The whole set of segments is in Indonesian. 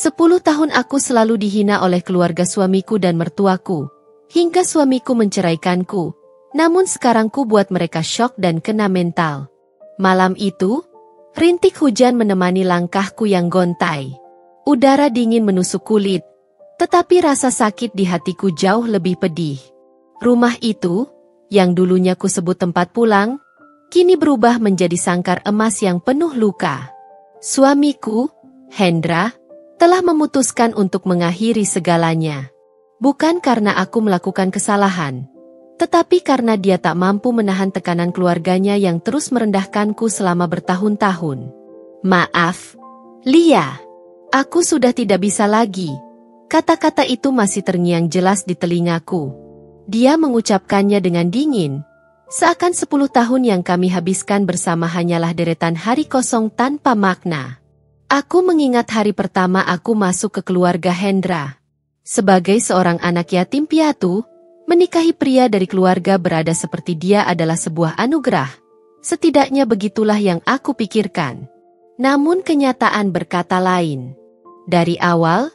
10 tahun aku selalu dihina oleh keluarga suamiku dan mertuaku, hingga suamiku menceraikanku. Namun sekarang ku buat mereka syok dan kena mental. Malam itu, rintik hujan menemani langkahku yang gontai. Udara dingin menusuk kulit, tetapi rasa sakit di hatiku jauh lebih pedih. Rumah itu, yang dulunya ku sebut tempat pulang, kini berubah menjadi sangkar emas yang penuh luka. Suamiku, Hendra, telah memutuskan untuk mengakhiri segalanya. Bukan karena aku melakukan kesalahan, tetapi karena dia tak mampu menahan tekanan keluarganya yang terus merendahkanku selama bertahun-tahun. Maaf, Lia. Aku sudah tidak bisa lagi. Kata-kata itu masih terngiang jelas di telingaku. Dia mengucapkannya dengan dingin. Seakan 10 tahun yang kami habiskan bersama hanyalah deretan hari kosong tanpa makna. Aku mengingat hari pertama aku masuk ke keluarga Hendra. Sebagai seorang anak yatim piatu, menikahi pria dari keluarga berada seperti dia adalah sebuah anugerah. Setidaknya begitulah yang aku pikirkan. Namun kenyataan berkata lain. Dari awal,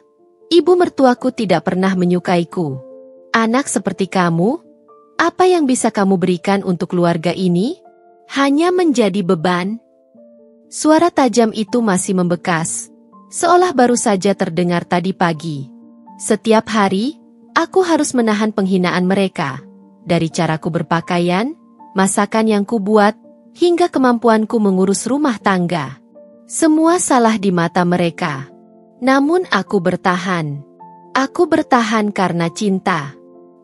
ibu mertuaku tidak pernah menyukaiku. Anak seperti kamu, apa yang bisa kamu berikan untuk keluarga ini? Hanya menjadi beban. Suara tajam itu masih membekas, seolah baru saja terdengar tadi pagi. Setiap hari, aku harus menahan penghinaan mereka, dari caraku berpakaian, masakan yang kubuat, hingga kemampuanku mengurus rumah tangga. Semua salah di mata mereka. Namun aku bertahan. Aku bertahan karena cinta.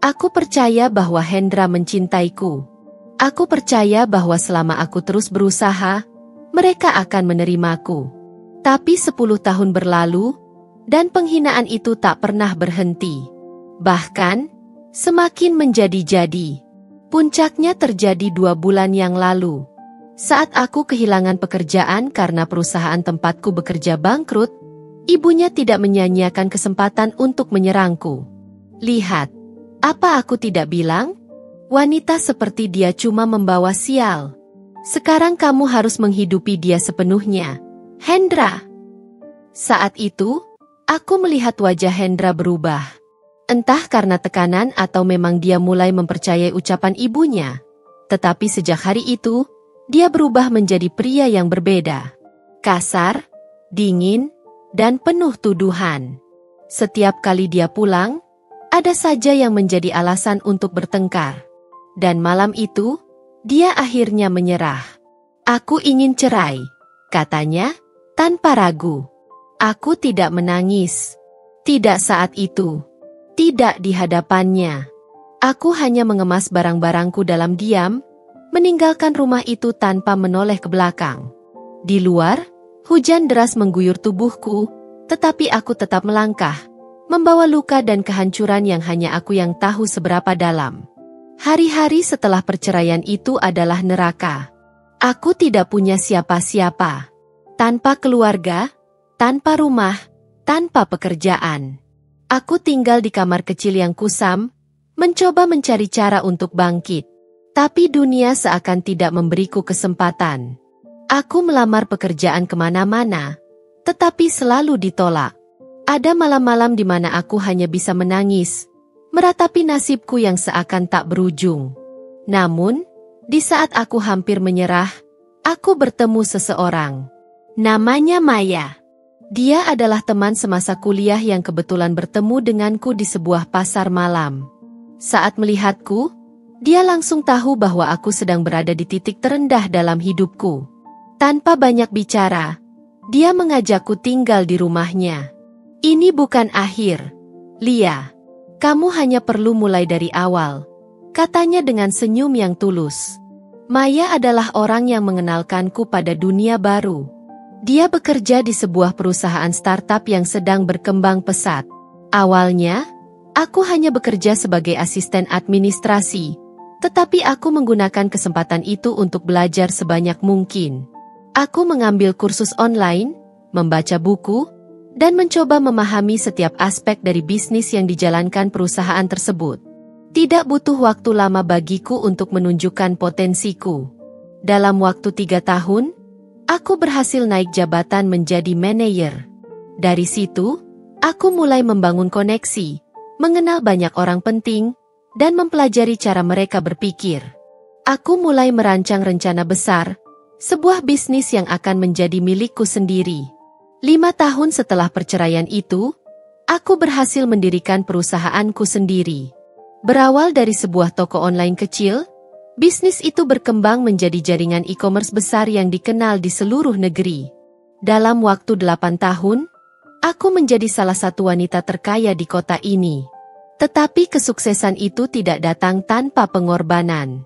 Aku percaya bahwa Hendra mencintaiku. Aku percaya bahwa selama aku terus berusaha, mereka akan menerimaku. Tapi 10 tahun berlalu, dan penghinaan itu tak pernah berhenti. Bahkan, semakin menjadi-jadi. Puncaknya terjadi 2 bulan yang lalu. Saat aku kehilangan pekerjaan karena perusahaan tempatku bekerja bangkrut, ibunya tidak menyia-nyiakan kesempatan untuk menyerangku. Lihat, apa aku tidak bilang? Wanita seperti dia cuma membawa sial. Sekarang kamu harus menghidupi dia sepenuhnya, Hendra. Saat itu, aku melihat wajah Hendra berubah. Entah karena tekanan atau memang dia mulai mempercayai ucapan ibunya. Tetapi sejak hari itu, dia berubah menjadi pria yang berbeda. Kasar, dingin, dan penuh tuduhan. Setiap kali dia pulang, ada saja yang menjadi alasan untuk bertengkar. Dan malam itu, dia akhirnya menyerah. Aku ingin cerai, katanya, tanpa ragu. Aku tidak menangis. Tidak saat itu. Tidak di hadapannya. Aku hanya mengemas barang-barangku dalam diam, meninggalkan rumah itu tanpa menoleh ke belakang. Di luar, hujan deras mengguyur tubuhku, tetapi aku tetap melangkah, membawa luka dan kehancuran yang hanya aku yang tahu seberapa dalam. Hari-hari setelah perceraian itu adalah neraka. Aku tidak punya siapa-siapa. Tanpa keluarga, tanpa rumah, tanpa pekerjaan. Aku tinggal di kamar kecil yang kusam, mencoba mencari cara untuk bangkit. Tapi dunia seakan tidak memberiku kesempatan. Aku melamar pekerjaan kemana-mana, tetapi selalu ditolak. Ada malam-malam di mana aku hanya bisa menangis, meratapi nasibku yang seakan tak berujung. Namun, di saat aku hampir menyerah, aku bertemu seseorang. Namanya Maya. Dia adalah teman semasa kuliah yang kebetulan bertemu denganku di sebuah pasar malam. Saat melihatku, dia langsung tahu bahwa aku sedang berada di titik terendah dalam hidupku. Tanpa banyak bicara, dia mengajakku tinggal di rumahnya. Ini bukan akhir, Lia. Kamu hanya perlu mulai dari awal, katanya dengan senyum yang tulus. Maya adalah orang yang mengenalkanku pada dunia baru. Dia bekerja di sebuah perusahaan startup yang sedang berkembang pesat. Awalnya, aku hanya bekerja sebagai asisten administrasi, tetapi aku menggunakan kesempatan itu untuk belajar sebanyak mungkin. Aku mengambil kursus online, membaca buku, dan mencoba memahami setiap aspek dari bisnis yang dijalankan perusahaan tersebut. Tidak butuh waktu lama bagiku untuk menunjukkan potensiku. Dalam waktu 3 tahun, aku berhasil naik jabatan menjadi manajer. Dari situ, Aku mulai membangun koneksi, mengenal banyak orang penting, dan mempelajari cara mereka berpikir. Aku mulai merancang rencana besar, sebuah bisnis yang akan menjadi milikku sendiri. 5 tahun setelah perceraian itu, aku berhasil mendirikan perusahaanku sendiri. Berawal dari sebuah toko online kecil, bisnis itu berkembang menjadi jaringan e-commerce besar yang dikenal di seluruh negeri. Dalam waktu 8 tahun, aku menjadi salah satu wanita terkaya di kota ini. Tetapi kesuksesan itu tidak datang tanpa pengorbanan.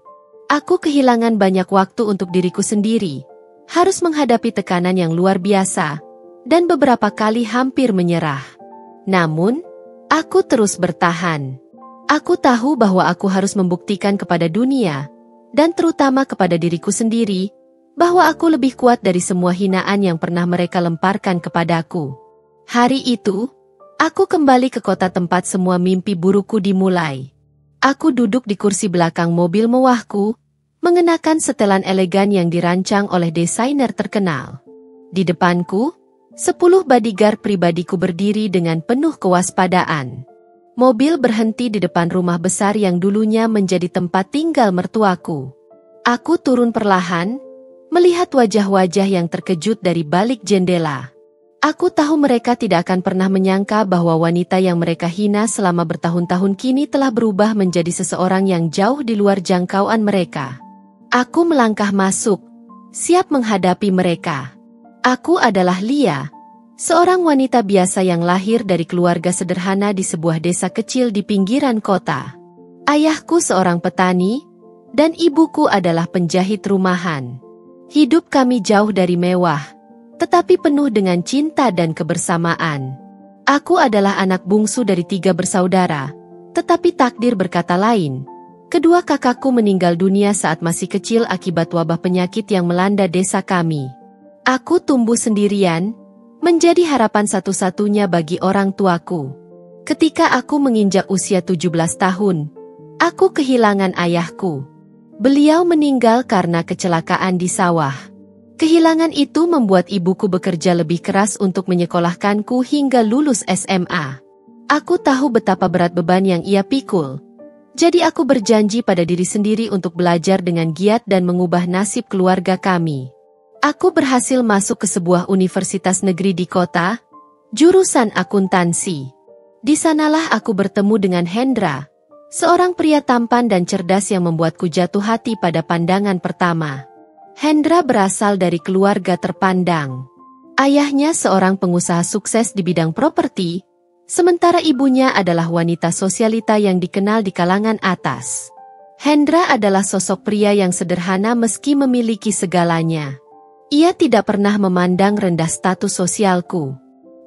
Aku kehilangan banyak waktu untuk diriku sendiri, harus menghadapi tekanan yang luar biasa, dan beberapa kali hampir menyerah. Namun, aku terus bertahan. Aku tahu bahwa aku harus membuktikan kepada dunia, dan terutama kepada diriku sendiri, bahwa aku lebih kuat dari semua hinaan yang pernah mereka lemparkan kepadaku. Hari itu, aku kembali ke kota tempat semua mimpi burukku dimulai. Aku duduk di kursi belakang mobil mewahku, mengenakan setelan elegan yang dirancang oleh desainer terkenal. Di depanku, 10 bodyguard pribadiku berdiri dengan penuh kewaspadaan. Mobil berhenti di depan rumah besar yang dulunya menjadi tempat tinggal mertuaku. Aku turun perlahan, melihat wajah-wajah yang terkejut dari balik jendela. Aku tahu mereka tidak akan pernah menyangka bahwa wanita yang mereka hina selama bertahun-tahun kini telah berubah menjadi seseorang yang jauh di luar jangkauan mereka. Aku melangkah masuk, siap menghadapi mereka. Aku adalah Lia, seorang wanita biasa yang lahir dari keluarga sederhana di sebuah desa kecil di pinggiran kota. Ayahku seorang petani, dan ibuku adalah penjahit rumahan. Hidup kami jauh dari mewah, tetapi penuh dengan cinta dan kebersamaan. Aku adalah anak bungsu dari 3 bersaudara, tetapi takdir berkata lain. Kedua kakakku meninggal dunia saat masih kecil akibat wabah penyakit yang melanda desa kami. Aku tumbuh sendirian, menjadi harapan satu-satunya bagi orang tuaku. Ketika aku menginjak usia 17 tahun, aku kehilangan ayahku. Beliau meninggal karena kecelakaan di sawah. Kehilangan itu membuat ibuku bekerja lebih keras untuk menyekolahkanku hingga lulus SMA. Aku tahu betapa berat beban yang ia pikul. Jadi aku berjanji pada diri sendiri untuk belajar dengan giat dan mengubah nasib keluarga kami. Aku berhasil masuk ke sebuah universitas negeri di kota, jurusan akuntansi. Di sanalah aku bertemu dengan Hendra, seorang pria tampan dan cerdas yang membuatku jatuh hati pada pandangan pertama. Hendra berasal dari keluarga terpandang. Ayahnya seorang pengusaha sukses di bidang properti, sementara ibunya adalah wanita sosialita yang dikenal di kalangan atas. Hendra adalah sosok pria yang sederhana meski memiliki segalanya. Ia tidak pernah memandang rendah status sosialku.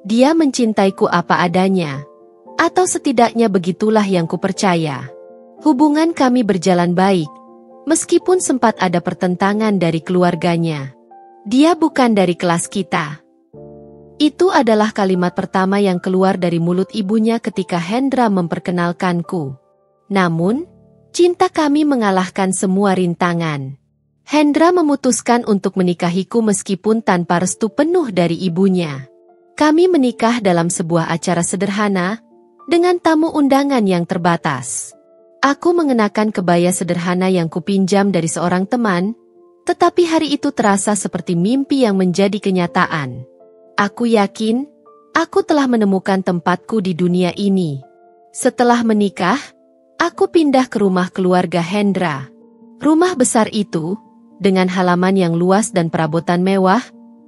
Dia mencintaiku apa adanya. Atau setidaknya begitulah yang kupercaya. Hubungan kami berjalan baik, meskipun sempat ada pertentangan dari keluarganya. Dia bukan dari kelas kita. Itu adalah kalimat pertama yang keluar dari mulut ibunya ketika Hendra memperkenalkanku. Namun, cinta kami mengalahkan semua rintangan. Hendra memutuskan untuk menikahiku meskipun tanpa restu penuh dari ibunya. Kami menikah dalam sebuah acara sederhana, dengan tamu undangan yang terbatas. Aku mengenakan kebaya sederhana yang kupinjam dari seorang teman, tetapi hari itu terasa seperti mimpi yang menjadi kenyataan. Aku yakin, aku telah menemukan tempatku di dunia ini. Setelah menikah, aku pindah ke rumah keluarga Hendra. Rumah besar itu, dengan halaman yang luas dan perabotan mewah,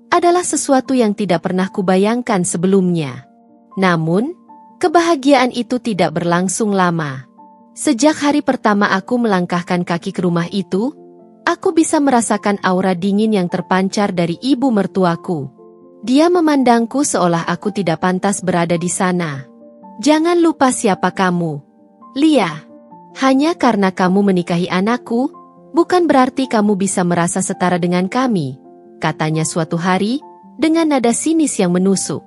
adalah sesuatu yang tidak pernah kubayangkan sebelumnya. Namun, kebahagiaan itu tidak berlangsung lama. Sejak hari pertama aku melangkahkan kaki ke rumah itu, aku bisa merasakan aura dingin yang terpancar dari ibu mertuaku. Dia memandangku seolah aku tidak pantas berada di sana. Jangan lupa siapa kamu, Lia. Hanya karena kamu menikahi anakku, bukan berarti kamu bisa merasa setara dengan kami, katanya suatu hari, dengan nada sinis yang menusuk.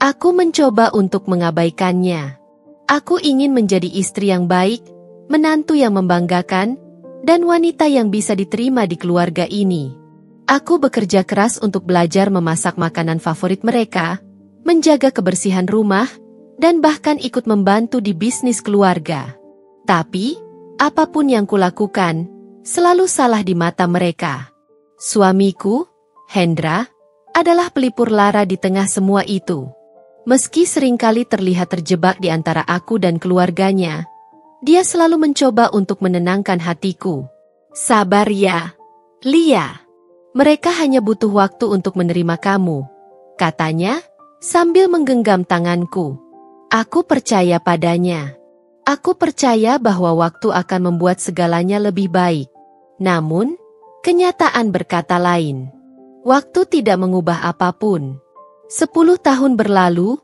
Aku mencoba untuk mengabaikannya. Aku ingin menjadi istri yang baik, menantu yang membanggakan, dan wanita yang bisa diterima di keluarga ini. Aku bekerja keras untuk belajar memasak makanan favorit mereka, menjaga kebersihan rumah, dan bahkan ikut membantu di bisnis keluarga. Tapi, apapun yang kulakukan, selalu salah di mata mereka. Suamiku, Hendra, adalah pelipur lara di tengah semua itu. Meski seringkali terlihat terjebak di antara aku dan keluarganya, dia selalu mencoba untuk menenangkan hatiku. Sabar ya, Lia. Mereka hanya butuh waktu untuk menerima kamu, katanya, sambil menggenggam tanganku. Aku percaya padanya. Aku percaya bahwa waktu akan membuat segalanya lebih baik. Namun, kenyataan berkata lain. Waktu tidak mengubah apapun. 10 tahun berlalu,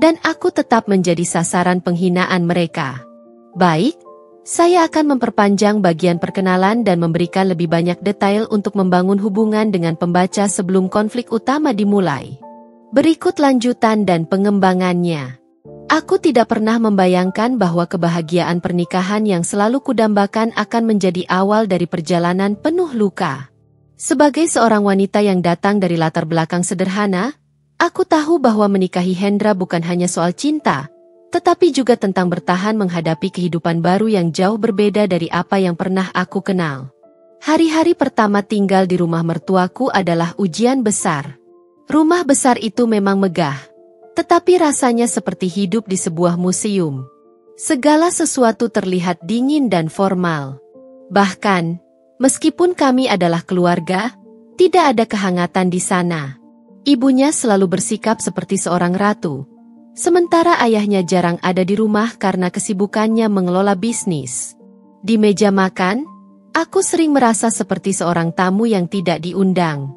dan aku tetap menjadi sasaran penghinaan mereka. Baik, saya akan memperpanjang bagian perkenalan dan memberikan lebih banyak detail untuk membangun hubungan dengan pembaca sebelum konflik utama dimulai. Berikut lanjutan dan pengembangannya. Aku tidak pernah membayangkan bahwa kebahagiaan pernikahan yang selalu kudambakan akan menjadi awal dari perjalanan penuh luka. Sebagai seorang wanita yang datang dari latar belakang sederhana, aku tahu bahwa menikahi Hendra bukan hanya soal cinta, tetapi juga tentang bertahan menghadapi kehidupan baru yang jauh berbeda dari apa yang pernah aku kenal. Hari-hari pertama tinggal di rumah mertuaku adalah ujian besar. Rumah besar itu memang megah, tetapi rasanya seperti hidup di sebuah museum. Segala sesuatu terlihat dingin dan formal. Bahkan, meskipun kami adalah keluarga, tidak ada kehangatan di sana. Ibunya selalu bersikap seperti seorang ratu, sementara ayahnya jarang ada di rumah karena kesibukannya mengelola bisnis. Di meja makan, aku sering merasa seperti seorang tamu yang tidak diundang.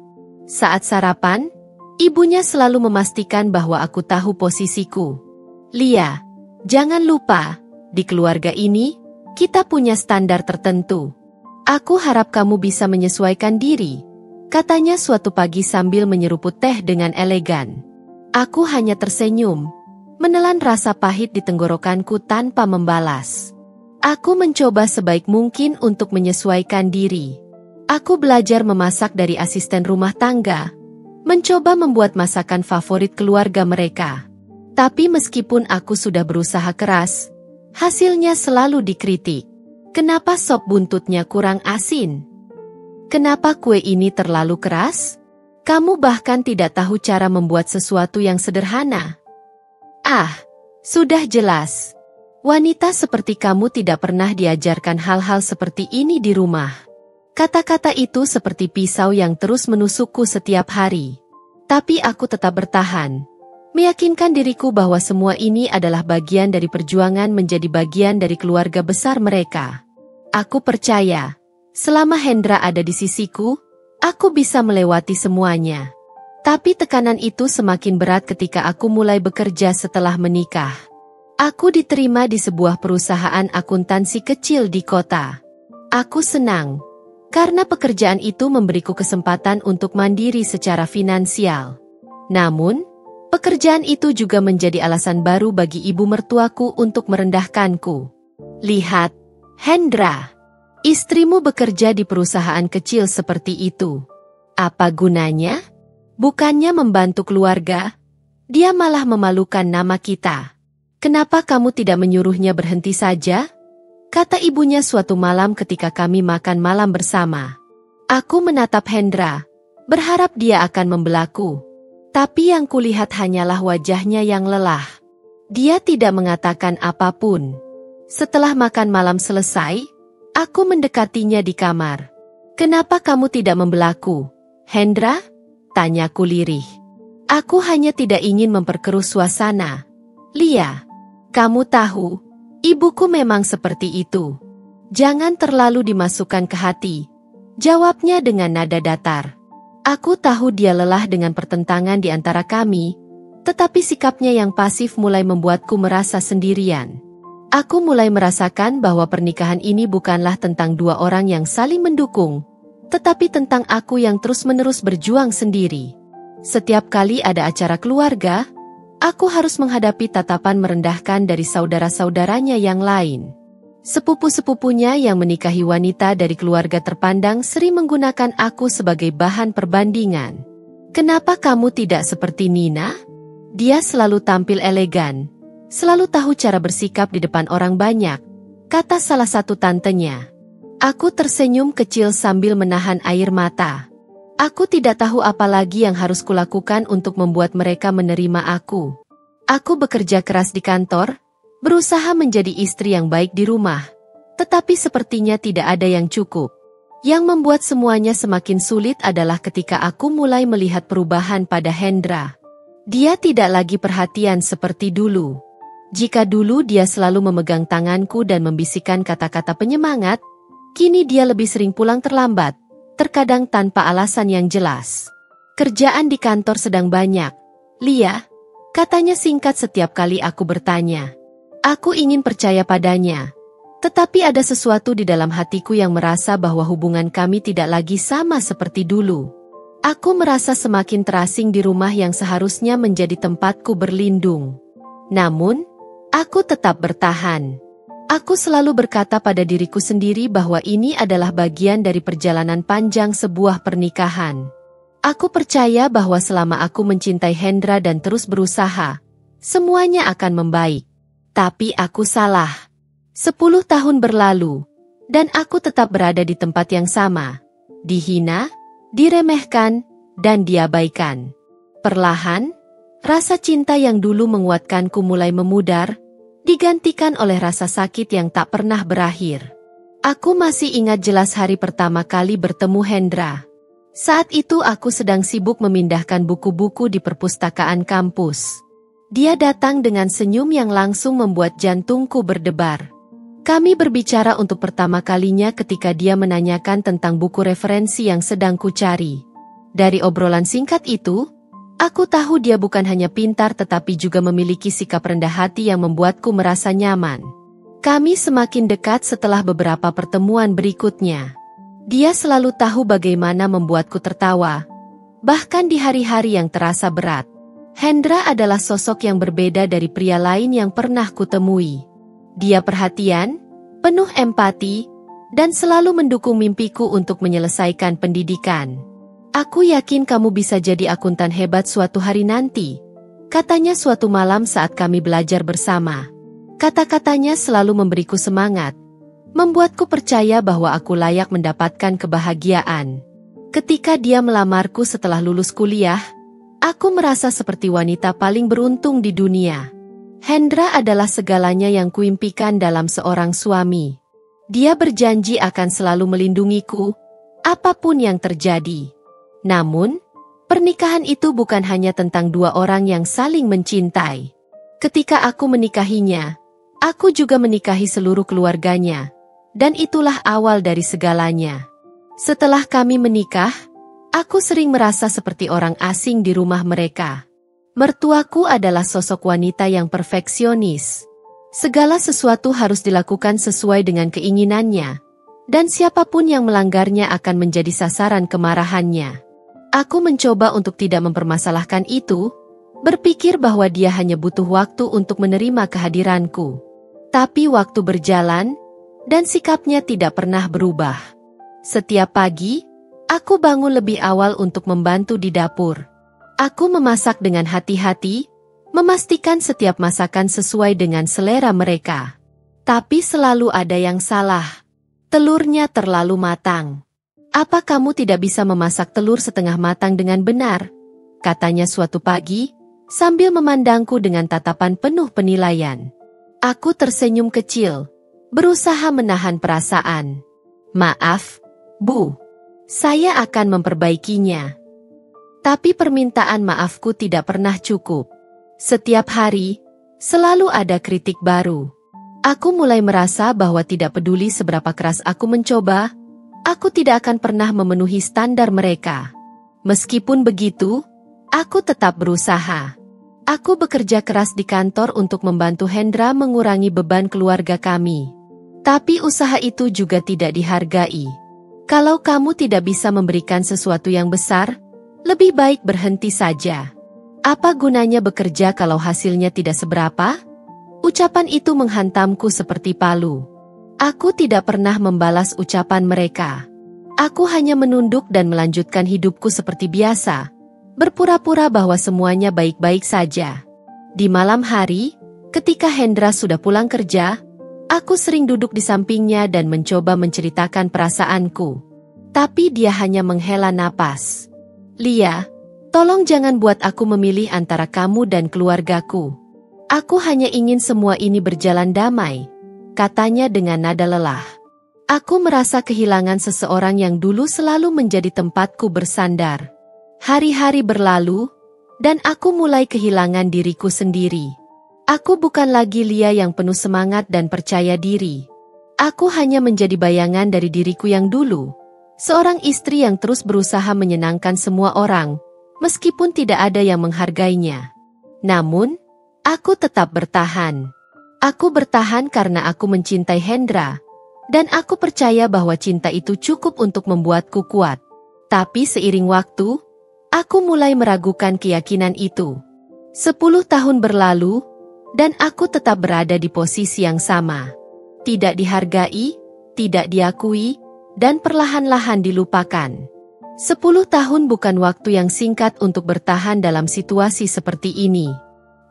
Saat sarapan, ibunya selalu memastikan bahwa aku tahu posisiku. Lia, jangan lupa, di keluarga ini, kita punya standar tertentu. Aku harap kamu bisa menyesuaikan diri, katanya suatu pagi sambil menyeruput teh dengan elegan. Aku hanya tersenyum, menelan rasa pahit di tenggorokanku tanpa membalas. Aku mencoba sebaik mungkin untuk menyesuaikan diri. Aku belajar memasak dari asisten rumah tangga, mencoba membuat masakan favorit keluarga mereka. Tapi meskipun aku sudah berusaha keras, hasilnya selalu dikritik. Kenapa sop buntutnya kurang asin? Kenapa kue ini terlalu keras? Kamu bahkan tidak tahu cara membuat sesuatu yang sederhana. Ah, sudah jelas. Wanita seperti kamu tidak pernah diajarkan hal-hal seperti ini di rumah. Kata-kata itu seperti pisau yang terus menusukku setiap hari. Tapi aku tetap bertahan, meyakinkan diriku bahwa semua ini adalah bagian dari perjuangan menjadi bagian dari keluarga besar mereka. Aku percaya, selama Hendra ada di sisiku, aku bisa melewati semuanya. Tapi tekanan itu semakin berat ketika aku mulai bekerja setelah menikah. Aku diterima di sebuah perusahaan akuntansi kecil di kota. Aku senang, karena pekerjaan itu memberiku kesempatan untuk mandiri secara finansial. Namun, pekerjaan itu juga menjadi alasan baru bagi ibu mertuaku untuk merendahkanku. Lihat, Hendra, istrimu bekerja di perusahaan kecil seperti itu. Apa gunanya? Bukannya membantu keluarga, dia malah memalukan nama kita. Kenapa kamu tidak menyuruhnya berhenti saja? Kata ibunya suatu malam ketika kami makan malam bersama. Aku menatap Hendra, berharap dia akan membelaku. Tapi yang kulihat hanyalah wajahnya yang lelah. Dia tidak mengatakan apapun. Setelah makan malam selesai, aku mendekatinya di kamar. Kenapa kamu tidak membelaku, Hendra? Tanyaku lirih. Aku hanya tidak ingin memperkeruh suasana. Lia, kamu tahu, ibuku memang seperti itu. Jangan terlalu dimasukkan ke hati, jawabnya dengan nada datar. Aku tahu dia lelah dengan pertentangan di antara kami, tetapi sikapnya yang pasif mulai membuatku merasa sendirian. Aku mulai merasakan bahwa pernikahan ini bukanlah tentang dua orang yang saling mendukung, tetapi tentang aku yang terus-menerus berjuang sendiri. Setiap kali ada acara keluarga, aku harus menghadapi tatapan merendahkan dari saudara-saudaranya yang lain. Sepupu-sepupunya yang menikahi wanita dari keluarga terpandang sering menggunakan aku sebagai bahan perbandingan. Kenapa kamu tidak seperti Nina? Dia selalu tampil elegan, Selalu tahu cara bersikap di depan orang banyak, kata salah satu tantenya. Aku tersenyum kecil sambil menahan air mata. Aku tidak tahu apa lagi yang harus kulakukan untuk membuat mereka menerima aku. Aku bekerja keras di kantor, berusaha menjadi istri yang baik di rumah. Tetapi sepertinya tidak ada yang cukup. Yang membuat semuanya semakin sulit adalah ketika aku mulai melihat perubahan pada Hendra. Dia tidak lagi perhatian seperti dulu. Jika dulu dia selalu memegang tanganku dan membisikkan kata-kata penyemangat, kini dia lebih sering pulang terlambat, terkadang tanpa alasan yang jelas. Kerjaan di kantor sedang banyak, Lia, katanya singkat setiap kali aku bertanya. Aku ingin percaya padanya. Tetapi ada sesuatu di dalam hatiku yang merasa bahwa hubungan kami tidak lagi sama seperti dulu. Aku merasa semakin terasing di rumah yang seharusnya menjadi tempatku berlindung. Namun, aku tetap bertahan. Aku selalu berkata pada diriku sendiri bahwa ini adalah bagian dari perjalanan panjang sebuah pernikahan. Aku percaya bahwa selama aku mencintai Hendra dan terus berusaha, semuanya akan membaik. Tapi aku salah. 10 tahun berlalu, dan aku tetap berada di tempat yang sama. Dihina, diremehkan, dan diabaikan. Perlahan, rasa cinta yang dulu menguatkanku mulai memudar, digantikan oleh rasa sakit yang tak pernah berakhir. Aku masih ingat jelas hari pertama kali bertemu Hendra. Saat itu aku sedang sibuk memindahkan buku-buku di perpustakaan kampus. Dia datang dengan senyum yang langsung membuat jantungku berdebar. Kami berbicara untuk pertama kalinya ketika dia menanyakan tentang buku referensi yang sedang kucari. Dari obrolan singkat itu, aku tahu dia bukan hanya pintar tetapi juga memiliki sikap rendah hati yang membuatku merasa nyaman. Kami semakin dekat setelah beberapa pertemuan berikutnya. Dia selalu tahu bagaimana membuatku tertawa, bahkan di hari-hari yang terasa berat. Hendra adalah sosok yang berbeda dari pria lain yang pernah kutemui. Dia perhatian, penuh empati, dan selalu mendukung mimpiku untuk menyelesaikan pendidikan. Aku yakin kamu bisa jadi akuntan hebat suatu hari nanti, katanya suatu malam saat kami belajar bersama. Kata-katanya selalu memberiku semangat, membuatku percaya bahwa aku layak mendapatkan kebahagiaan. Ketika dia melamarku setelah lulus kuliah, aku merasa seperti wanita paling beruntung di dunia. Hendra adalah segalanya yang kuimpikan dalam seorang suami. Dia berjanji akan selalu melindungiku, apapun yang terjadi. Namun, pernikahan itu bukan hanya tentang dua orang yang saling mencintai. Ketika aku menikahinya, aku juga menikahi seluruh keluarganya, dan itulah awal dari segalanya. Setelah kami menikah, aku sering merasa seperti orang asing di rumah mereka. Mertuaku adalah sosok wanita yang perfeksionis. Segala sesuatu harus dilakukan sesuai dengan keinginannya, dan siapapun yang melanggarnya akan menjadi sasaran kemarahannya. Aku mencoba untuk tidak mempermasalahkan itu, berpikir bahwa dia hanya butuh waktu untuk menerima kehadiranku. Tapi waktu berjalan, dan sikapnya tidak pernah berubah. Setiap pagi, aku bangun lebih awal untuk membantu di dapur. Aku memasak dengan hati-hati, memastikan setiap masakan sesuai dengan selera mereka. Tapi selalu ada yang salah. Telurnya terlalu matang. Apa kamu tidak bisa memasak telur setengah matang dengan benar? Katanya suatu pagi, sambil memandangku dengan tatapan penuh penilaian. Aku tersenyum kecil, berusaha menahan perasaan. Maaf, Bu. Saya akan memperbaikinya. Tapi permintaan maafku tidak pernah cukup. Setiap hari, selalu ada kritik baru. Aku mulai merasa bahwa tidak peduli seberapa keras aku mencoba, aku tidak akan pernah memenuhi standar mereka. Meskipun begitu, aku tetap berusaha. Aku bekerja keras di kantor untuk membantu Hendra mengurangi beban keluarga kami. Tapi usaha itu juga tidak dihargai. Kalau kamu tidak bisa memberikan sesuatu yang besar, lebih baik berhenti saja. Apa gunanya bekerja kalau hasilnya tidak seberapa? Ucapan itu menghantamku seperti palu. Aku tidak pernah membalas ucapan mereka. Aku hanya menunduk dan melanjutkan hidupku seperti biasa, berpura-pura bahwa semuanya baik-baik saja. Di malam hari, Ketika Hendra sudah pulang kerja, aku sering duduk di sampingnya dan mencoba menceritakan perasaanku. Tapi dia hanya menghela napas. Lia, tolong jangan buat aku memilih antara kamu dan keluargaku. Aku hanya ingin semua ini berjalan damai, katanya dengan nada lelah. Aku merasa kehilangan seseorang yang dulu selalu menjadi tempatku bersandar. Hari-hari berlalu, dan aku mulai kehilangan diriku sendiri. Aku bukan lagi Lia yang penuh semangat dan percaya diri. Aku hanya menjadi bayangan dari diriku yang dulu. Seorang istri yang terus berusaha menyenangkan semua orang, meskipun tidak ada yang menghargainya. Namun, aku tetap bertahan. Aku bertahan karena aku mencintai Hendra, dan aku percaya bahwa cinta itu cukup untuk membuatku kuat. Tapi seiring waktu, aku mulai meragukan keyakinan itu. 10 tahun berlalu, dan aku tetap berada di posisi yang sama. Tidak dihargai, tidak diakui, dan perlahan-lahan dilupakan. 10 tahun bukan waktu yang singkat untuk bertahan dalam situasi seperti ini.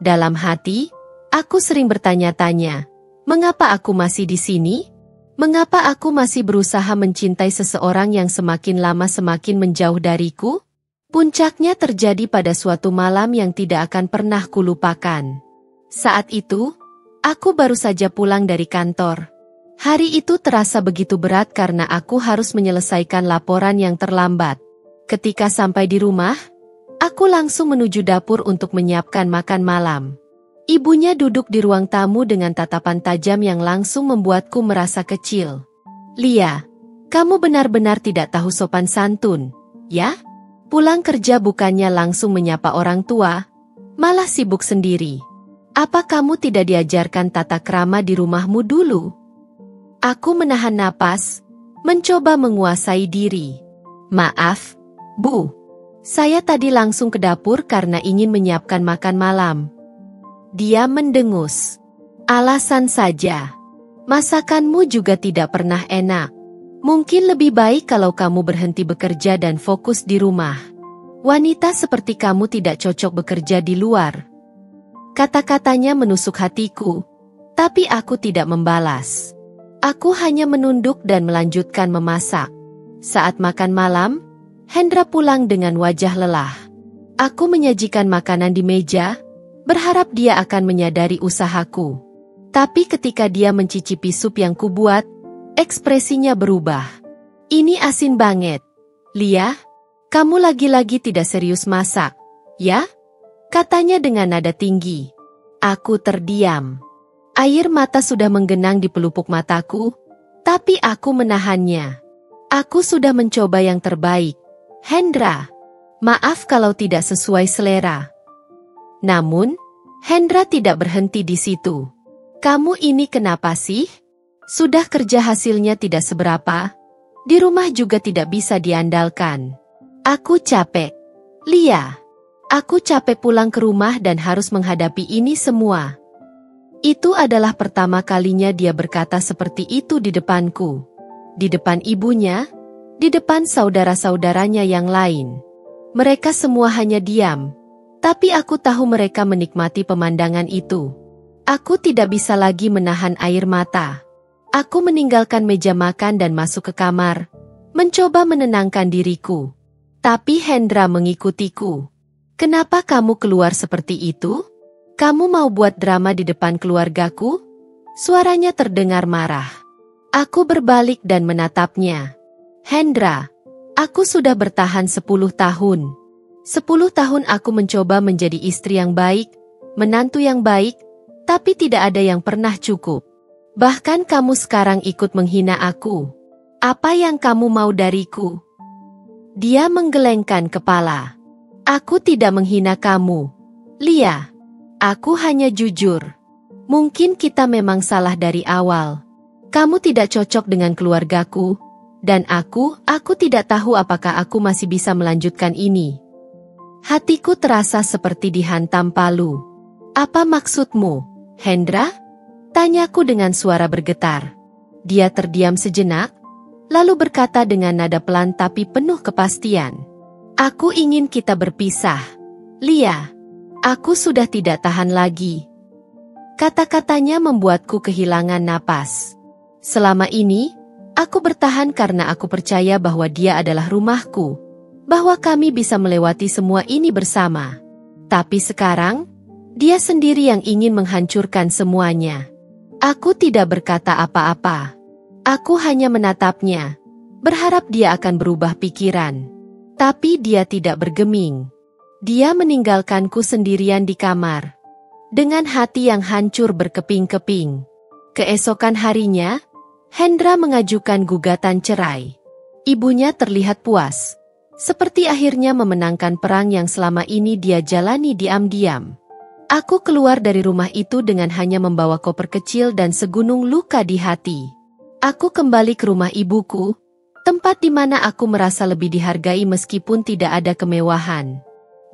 Dalam hati, aku sering bertanya-tanya, mengapa aku masih di sini? Mengapa aku masih berusaha mencintai seseorang yang semakin lama semakin menjauh dariku? Puncaknya terjadi pada suatu malam yang tidak akan pernah kulupakan. Saat itu, aku baru saja pulang dari kantor. Hari itu terasa begitu berat karena aku harus menyelesaikan laporan yang terlambat. Ketika sampai di rumah, aku langsung menuju dapur untuk menyiapkan makan malam. Ibunya duduk di ruang tamu dengan tatapan tajam yang langsung membuatku merasa kecil. Lia, kamu benar-benar tidak tahu sopan santun, ya? Pulang kerja bukannya langsung menyapa orang tua, malah sibuk sendiri. Apa kamu tidak diajarkan tata krama di rumahmu dulu? Aku menahan napas, mencoba menguasai diri. Maaf, Bu. Saya tadi langsung ke dapur karena ingin menyiapkan makan malam. Dia mendengus. Alasan saja. Masakanmu juga tidak pernah enak. Mungkin lebih baik kalau kamu berhenti bekerja dan fokus di rumah. Wanita seperti kamu tidak cocok bekerja di luar. Kata-katanya menusuk hatiku, tapi aku tidak membalas. Aku hanya menunduk dan melanjutkan memasak. Saat makan malam, Hendra pulang dengan wajah lelah. Aku menyajikan makanan di meja, berharap dia akan menyadari usahaku. Tapi ketika dia mencicipi sup yang kubuat, ekspresinya berubah. Ini asin banget. Lia, kamu lagi-lagi tidak serius masak, ya? Katanya dengan nada tinggi. Aku terdiam. Air mata sudah menggenang di pelupuk mataku, tapi aku menahannya. Aku sudah mencoba yang terbaik. Hendra, maaf kalau tidak sesuai selera. Namun, Hendra tidak berhenti di situ. Kamu ini kenapa sih? Sudah kerja hasilnya tidak seberapa, di rumah juga tidak bisa diandalkan. Aku capek. Lia, aku capek pulang ke rumah dan harus menghadapi ini semua. Itu adalah pertama kalinya dia berkata seperti itu di depanku. Di depan ibunya, di depan saudara-saudaranya yang lain. Mereka semua hanya diam, tapi aku tahu mereka menikmati pemandangan itu. Aku tidak bisa lagi menahan air mata. Aku meninggalkan meja makan dan masuk ke kamar, mencoba menenangkan diriku. Tapi Hendra mengikutiku. Kenapa kamu keluar seperti itu? Kamu mau buat drama di depan keluargaku? Suaranya terdengar marah. Aku berbalik dan menatapnya. Hendra, aku sudah bertahan 10 tahun. 10 tahun aku mencoba menjadi istri yang baik, menantu yang baik, tapi tidak ada yang pernah cukup. Bahkan kamu sekarang ikut menghina aku. Apa yang kamu mau dariku? Dia menggelengkan kepala. Aku tidak menghina kamu, Lia. Aku hanya jujur. Mungkin kita memang salah dari awal. Kamu tidak cocok dengan keluargaku, dan aku tidak tahu apakah aku masih bisa melanjutkan ini. Hatiku terasa seperti dihantam palu. Apa maksudmu, Hendra? Tanyaku dengan suara bergetar. Dia terdiam sejenak, lalu berkata dengan nada pelan tapi penuh kepastian. Aku ingin kita berpisah. Lia, aku sudah tidak tahan lagi. Kata-katanya membuatku kehilangan napas. Selama ini, aku bertahan karena aku percaya bahwa dia adalah rumahku, bahwa kami bisa melewati semua ini bersama. Tapi sekarang, dia sendiri yang ingin menghancurkan semuanya. Aku tidak berkata apa-apa. Aku hanya menatapnya, berharap dia akan berubah pikiran. Tapi dia tidak bergeming. Dia meninggalkanku sendirian di kamar, dengan hati yang hancur berkeping-keping. Keesokan harinya, Hendra mengajukan gugatan cerai. Ibunya terlihat puas, seperti akhirnya memenangkan perang yang selama ini dia jalani diam-diam. Aku keluar dari rumah itu dengan hanya membawa koper kecil dan segunung luka di hati. Aku kembali ke rumah ibuku, tempat di mana aku merasa lebih dihargai meskipun tidak ada kemewahan.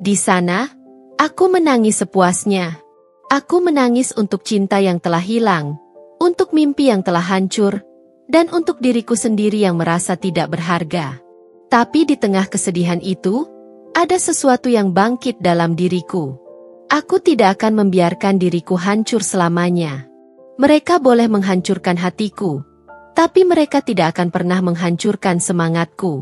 Di sana, aku menangis sepuasnya. Aku menangis untuk cinta yang telah hilang, untuk mimpi yang telah hancur, dan untuk diriku sendiri yang merasa tidak berharga. Tapi di tengah kesedihan itu, ada sesuatu yang bangkit dalam diriku. Aku tidak akan membiarkan diriku hancur selamanya. Mereka boleh menghancurkan hatiku, tapi mereka tidak akan pernah menghancurkan semangatku.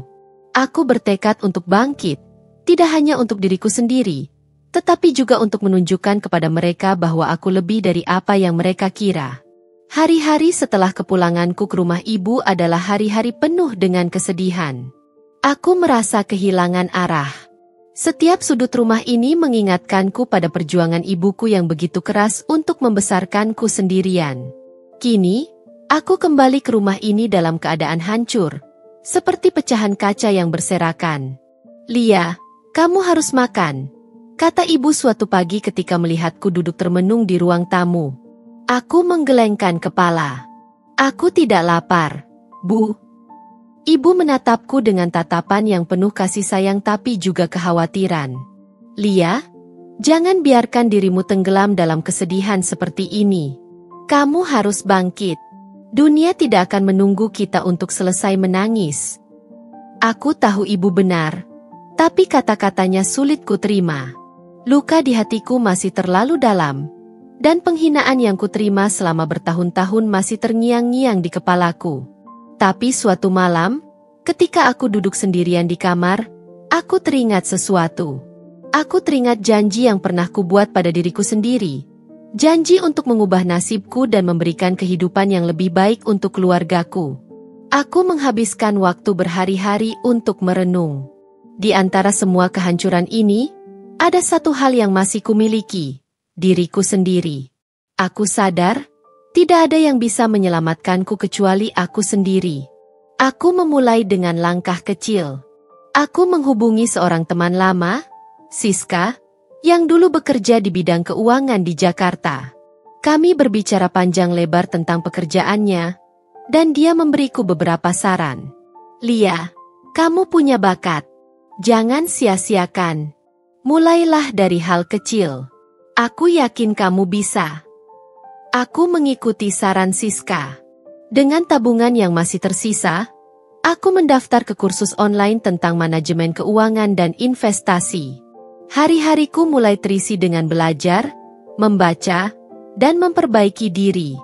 Aku bertekad untuk bangkit, tidak hanya untuk diriku sendiri, tetapi juga untuk menunjukkan kepada mereka bahwa aku lebih dari apa yang mereka kira. Hari-hari setelah kepulanganku ke rumah ibu adalah hari-hari penuh dengan kesedihan. Aku merasa kehilangan arah. Setiap sudut rumah ini mengingatkanku pada perjuangan ibuku yang begitu keras untuk membesarkanku sendirian. Kini, aku kembali ke rumah ini dalam keadaan hancur, seperti pecahan kaca yang berserakan. "Lia, kamu harus makan," kata ibu suatu pagi ketika melihatku duduk termenung di ruang tamu. Aku menggelengkan kepala. "Aku tidak lapar, Bu." Ibu menatapku dengan tatapan yang penuh kasih sayang tapi juga kekhawatiran. "Lia, jangan biarkan dirimu tenggelam dalam kesedihan seperti ini. Kamu harus bangkit. Dunia tidak akan menunggu kita untuk selesai menangis." Aku tahu ibu benar, tapi kata-katanya sulit kuterima. Luka di hatiku masih terlalu dalam, dan penghinaan yang kuterima selama bertahun-tahun masih terngiang-ngiang di kepalaku. Tapi suatu malam, ketika aku duduk sendirian di kamar, aku teringat sesuatu. Aku teringat janji yang pernah kubuat pada diriku sendiri. Janji untuk mengubah nasibku dan memberikan kehidupan yang lebih baik untuk keluargaku. Aku menghabiskan waktu berhari-hari untuk merenung. Di antara semua kehancuran ini, ada satu hal yang masih kumiliki, diriku sendiri. Aku sadar, tidak ada yang bisa menyelamatkanku kecuali aku sendiri. Aku memulai dengan langkah kecil. Aku menghubungi seorang teman lama, Siska, yang dulu bekerja di bidang keuangan di Jakarta. Kami berbicara panjang lebar tentang pekerjaannya, dan dia memberiku beberapa saran. "Lia, kamu punya bakat. Jangan sia-siakan. Mulailah dari hal kecil. Aku yakin kamu bisa." Aku mengikuti saran Siska. Dengan tabungan yang masih tersisa, aku mendaftar ke kursus online tentang manajemen keuangan dan investasi. Hari-hariku mulai terisi dengan belajar, membaca, dan memperbaiki diri.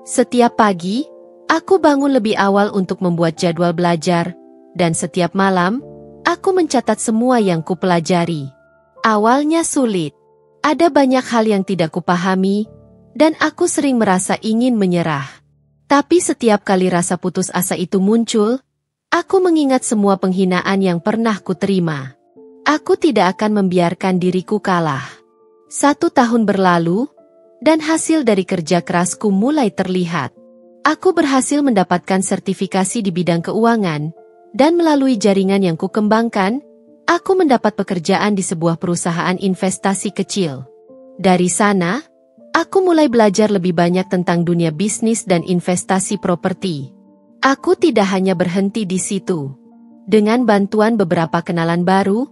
Setiap pagi, aku bangun lebih awal untuk membuat jadwal belajar, dan setiap malam, aku mencatat semua yang kupelajari. Awalnya sulit. Ada banyak hal yang tidak kupahami, dan aku sering merasa ingin menyerah. Tapi setiap kali rasa putus asa itu muncul, aku mengingat semua penghinaan yang pernah kuterima. Aku tidak akan membiarkan diriku kalah. 1 tahun berlalu, dan hasil dari kerja kerasku mulai terlihat. Aku berhasil mendapatkan sertifikasi di bidang keuangan, dan melalui jaringan yang kukembangkan, aku mendapat pekerjaan di sebuah perusahaan investasi kecil. Dari sana, aku mulai belajar lebih banyak tentang dunia bisnis dan investasi properti. Aku tidak hanya berhenti di situ. Dengan bantuan beberapa kenalan baru,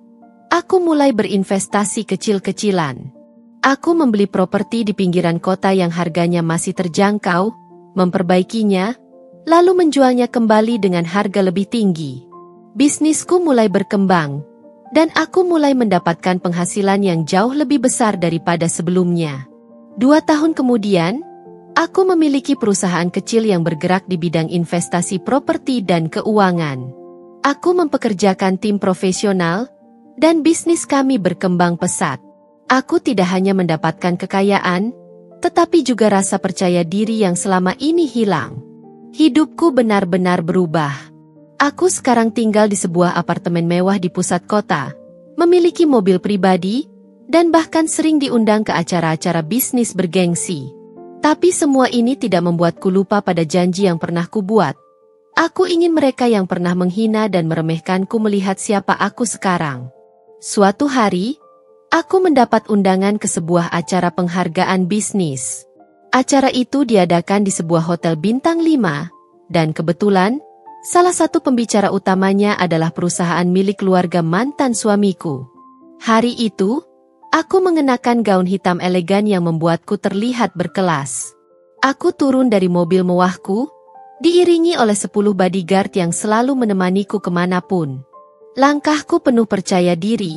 aku mulai berinvestasi kecil-kecilan. Aku membeli properti di pinggiran kota yang harganya masih terjangkau, memperbaikinya, lalu menjualnya kembali dengan harga lebih tinggi. Bisnisku mulai berkembang, dan aku mulai mendapatkan penghasilan yang jauh lebih besar daripada sebelumnya. 2 tahun kemudian, aku memiliki perusahaan kecil yang bergerak di bidang investasi properti dan keuangan. Aku mempekerjakan tim profesional, dan bisnis kami berkembang pesat. Aku tidak hanya mendapatkan kekayaan, tetapi juga rasa percaya diri yang selama ini hilang. Hidupku benar-benar berubah. Aku sekarang tinggal di sebuah apartemen mewah di pusat kota, memiliki mobil pribadi, dan bahkan sering diundang ke acara-acara bisnis bergengsi. Tapi semua ini tidak membuatku lupa pada janji yang pernah kubuat. Aku ingin mereka yang pernah menghina dan meremehkanku melihat siapa aku sekarang. Suatu hari, aku mendapat undangan ke sebuah acara penghargaan bisnis. Acara itu diadakan di sebuah hotel bintang 5, dan kebetulan, salah satu pembicara utamanya adalah perusahaan milik keluarga mantan suamiku. Hari itu, aku mengenakan gaun hitam elegan yang membuatku terlihat berkelas. Aku turun dari mobil mewahku, diiringi oleh 10 bodyguard yang selalu menemaniku kemanapun. Langkahku penuh percaya diri,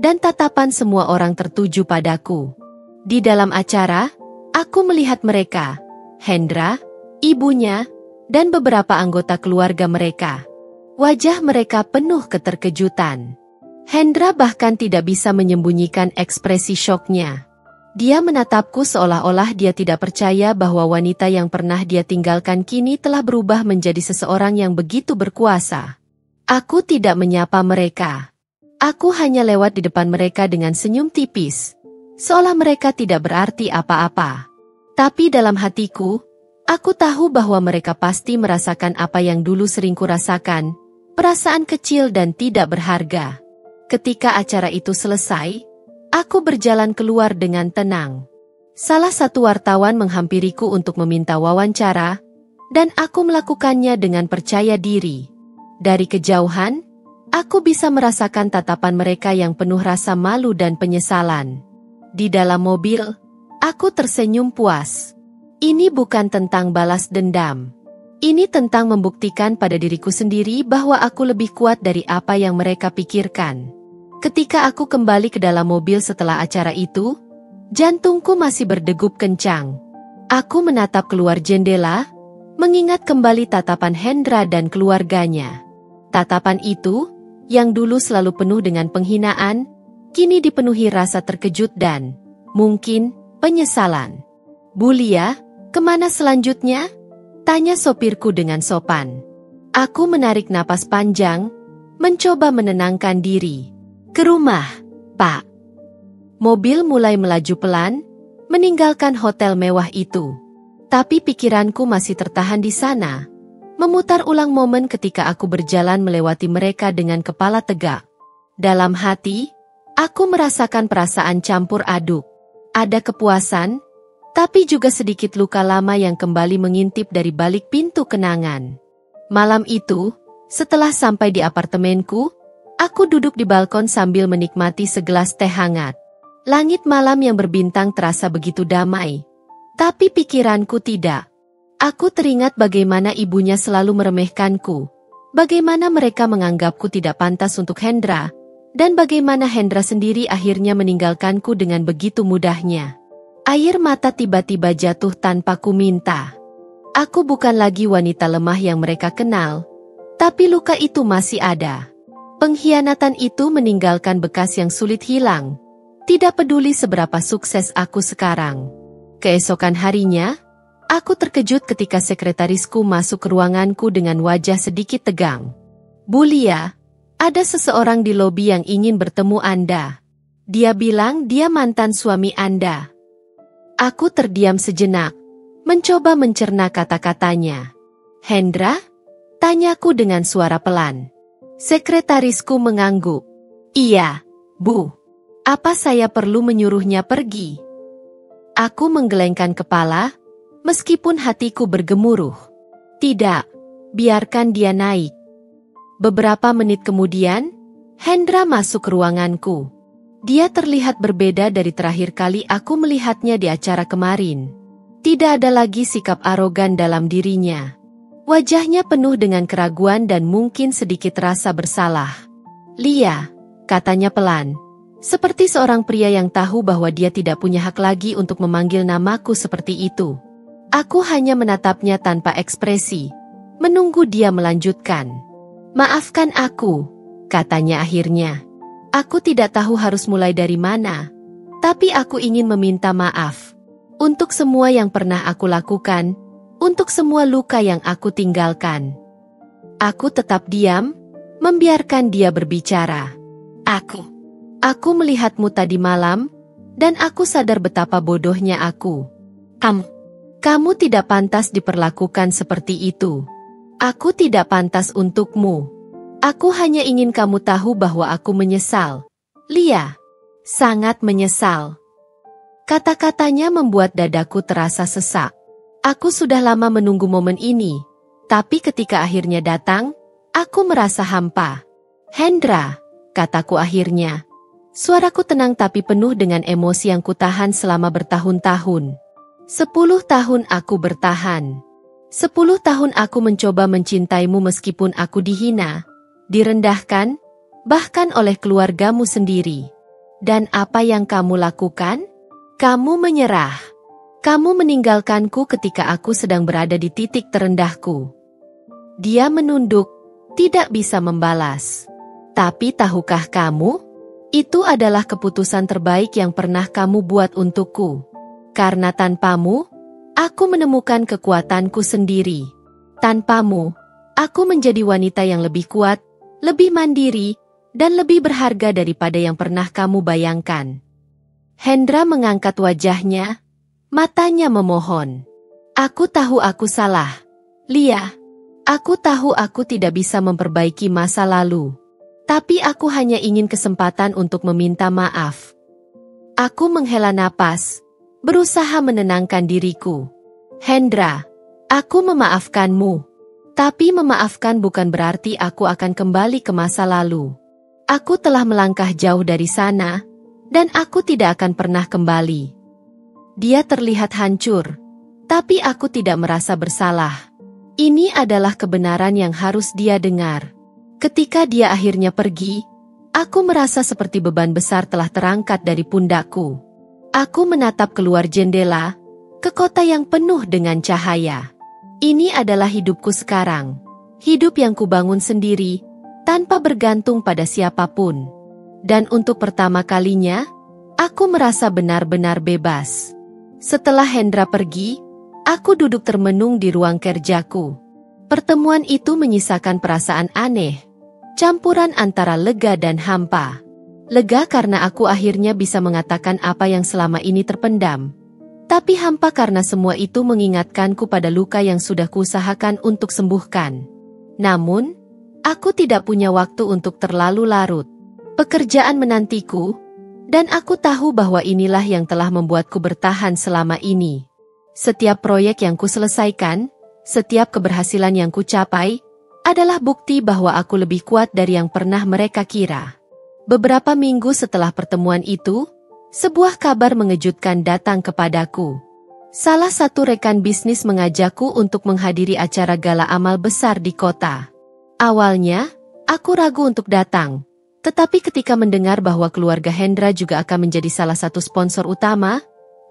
dan tatapan semua orang tertuju padaku. Di dalam acara, aku melihat mereka, Hendra, ibunya, dan beberapa anggota keluarga mereka. Wajah mereka penuh keterkejutan. Hendra bahkan tidak bisa menyembunyikan ekspresi syoknya. Dia menatapku seolah-olah dia tidak percaya bahwa wanita yang pernah dia tinggalkan kini telah berubah menjadi seseorang yang begitu berkuasa. Aku tidak menyapa mereka. Aku hanya lewat di depan mereka dengan senyum tipis, seolah mereka tidak berarti apa-apa. Tapi dalam hatiku, aku tahu bahwa mereka pasti merasakan apa yang dulu sering kurasakan, perasaan kecil dan tidak berharga. Ketika acara itu selesai, aku berjalan keluar dengan tenang. Salah satu wartawan menghampiriku untuk meminta wawancara, dan aku melakukannya dengan percaya diri. Dari kejauhan, aku bisa merasakan tatapan mereka yang penuh rasa malu dan penyesalan. Di dalam mobil, aku tersenyum puas. Ini bukan tentang balas dendam. Ini tentang membuktikan pada diriku sendiri bahwa aku lebih kuat dari apa yang mereka pikirkan. Ketika aku kembali ke dalam mobil setelah acara itu, jantungku masih berdegup kencang. Aku menatap keluar jendela, mengingat kembali tatapan Hendra dan keluarganya. Tatapan itu, yang dulu selalu penuh dengan penghinaan, kini dipenuhi rasa terkejut dan, mungkin, penyesalan. "Bu Lia, kemana selanjutnya?" tanya sopirku dengan sopan. Aku menarik napas panjang, mencoba menenangkan diri. "Ke rumah, Pak." Mobil mulai melaju pelan, meninggalkan hotel mewah itu. Tapi pikiranku masih tertahan di sana, memutar ulang momen ketika aku berjalan melewati mereka dengan kepala tegak. Dalam hati, aku merasakan perasaan campur aduk. Ada kepuasan, tapi juga sedikit luka lama yang kembali mengintip dari balik pintu kenangan. Malam itu, setelah sampai di apartemenku, aku duduk di balkon sambil menikmati segelas teh hangat. Langit malam yang berbintang terasa begitu damai. Tapi pikiranku tidak. Aku teringat bagaimana ibunya selalu meremehkanku. Bagaimana mereka menganggapku tidak pantas untuk Hendra. Dan bagaimana Hendra sendiri akhirnya meninggalkanku dengan begitu mudahnya. Air mata tiba-tiba jatuh tanpa ku minta. Aku bukan lagi wanita lemah yang mereka kenal. Tapi luka itu masih ada. Pengkhianatan itu meninggalkan bekas yang sulit hilang. Tidak peduli seberapa sukses aku sekarang. Keesokan harinya, aku terkejut ketika sekretarisku masuk ke ruanganku dengan wajah sedikit tegang. "Bu Lia, ada seseorang di lobi yang ingin bertemu Anda. Dia bilang dia mantan suami Anda." Aku terdiam sejenak, mencoba mencerna kata-katanya. "Hendra?" tanyaku dengan suara pelan. Sekretarisku mengangguk. "Iya, Bu. Apa saya perlu menyuruhnya pergi?" Aku menggelengkan kepala, meskipun hatiku bergemuruh. "Tidak, biarkan dia naik." Beberapa menit kemudian, Hendra masuk ke ruanganku. Dia terlihat berbeda dari terakhir kali aku melihatnya di acara kemarin. Tidak ada lagi sikap arogan dalam dirinya. Wajahnya penuh dengan keraguan dan mungkin sedikit rasa bersalah. "Lia," katanya pelan, Seperti seorang pria yang tahu bahwa dia tidak punya hak lagi untuk memanggil namaku seperti itu. Aku hanya menatapnya tanpa ekspresi, menunggu dia melanjutkan. "Maafkan aku," katanya akhirnya. "Aku tidak tahu harus mulai dari mana, tapi aku ingin meminta maaf untuk semua yang pernah aku lakukan, untuk semua luka yang aku tinggalkan." Aku tetap diam, membiarkan dia berbicara. Aku melihatmu tadi malam, dan aku sadar betapa bodohnya aku. Kamu tidak pantas diperlakukan seperti itu. Aku tidak pantas untukmu. Aku hanya ingin kamu tahu bahwa aku menyesal. Lia, sangat menyesal. Kata-katanya membuat dadaku terasa sesak. Aku sudah lama menunggu momen ini, tapi ketika akhirnya datang, aku merasa hampa. "Hendra," kataku akhirnya. Suaraku tenang tapi penuh dengan emosi yang kutahan selama bertahun-tahun. 10 tahun aku bertahan. 10 tahun aku mencoba mencintaimu meskipun aku dihina, direndahkan, bahkan oleh keluargamu sendiri. Dan apa yang kamu lakukan? Kamu menyerah. Kamu meninggalkanku ketika aku sedang berada di titik terendahku. Dia menunduk, tidak bisa membalas. Tapi tahukah kamu? Itu adalah keputusan terbaik yang pernah kamu buat untukku. Karena tanpamu, aku menemukan kekuatanku sendiri. Tanpamu, aku menjadi wanita yang lebih kuat, lebih mandiri, dan lebih berharga daripada yang pernah kamu bayangkan. Hendra mengangkat wajahnya, matanya memohon. "Aku tahu aku salah. Lia, aku tahu aku tidak bisa memperbaiki masa lalu. Tapi aku hanya ingin kesempatan untuk meminta maaf." Aku menghela napas, berusaha menenangkan diriku. "Hendra, aku memaafkanmu. Tapi memaafkan bukan berarti aku akan kembali ke masa lalu. Aku telah melangkah jauh dari sana, dan aku tidak akan pernah kembali." Dia terlihat hancur, tapi aku tidak merasa bersalah. Ini adalah kebenaran yang harus dia dengar. Ketika dia akhirnya pergi, aku merasa seperti beban besar telah terangkat dari pundakku. Aku menatap keluar jendela, ke kota yang penuh dengan cahaya. Ini adalah hidupku sekarang. Hidup yang kubangun sendiri, tanpa bergantung pada siapapun. Dan untuk pertama kalinya, aku merasa benar-benar bebas. Setelah Hendra pergi, aku duduk termenung di ruang kerjaku. Pertemuan itu menyisakan perasaan aneh. Campuran antara lega dan hampa. Lega karena aku akhirnya bisa mengatakan apa yang selama ini terpendam. Tapi hampa karena semua itu mengingatkanku pada luka yang sudah kuusahakan untuk sembuhkan. Namun, aku tidak punya waktu untuk terlalu larut. Pekerjaan menantiku, dan aku tahu bahwa inilah yang telah membuatku bertahan selama ini. Setiap proyek yang kuselesaikan, setiap keberhasilan yang kucapai, adalah bukti bahwa aku lebih kuat dari yang pernah mereka kira. Beberapa minggu setelah pertemuan itu, sebuah kabar mengejutkan datang kepadaku. Salah satu rekan bisnis mengajakku untuk menghadiri acara gala amal besar di kota. Awalnya, aku ragu untuk datang, tetapi ketika mendengar bahwa keluarga Hendra juga akan menjadi salah satu sponsor utama,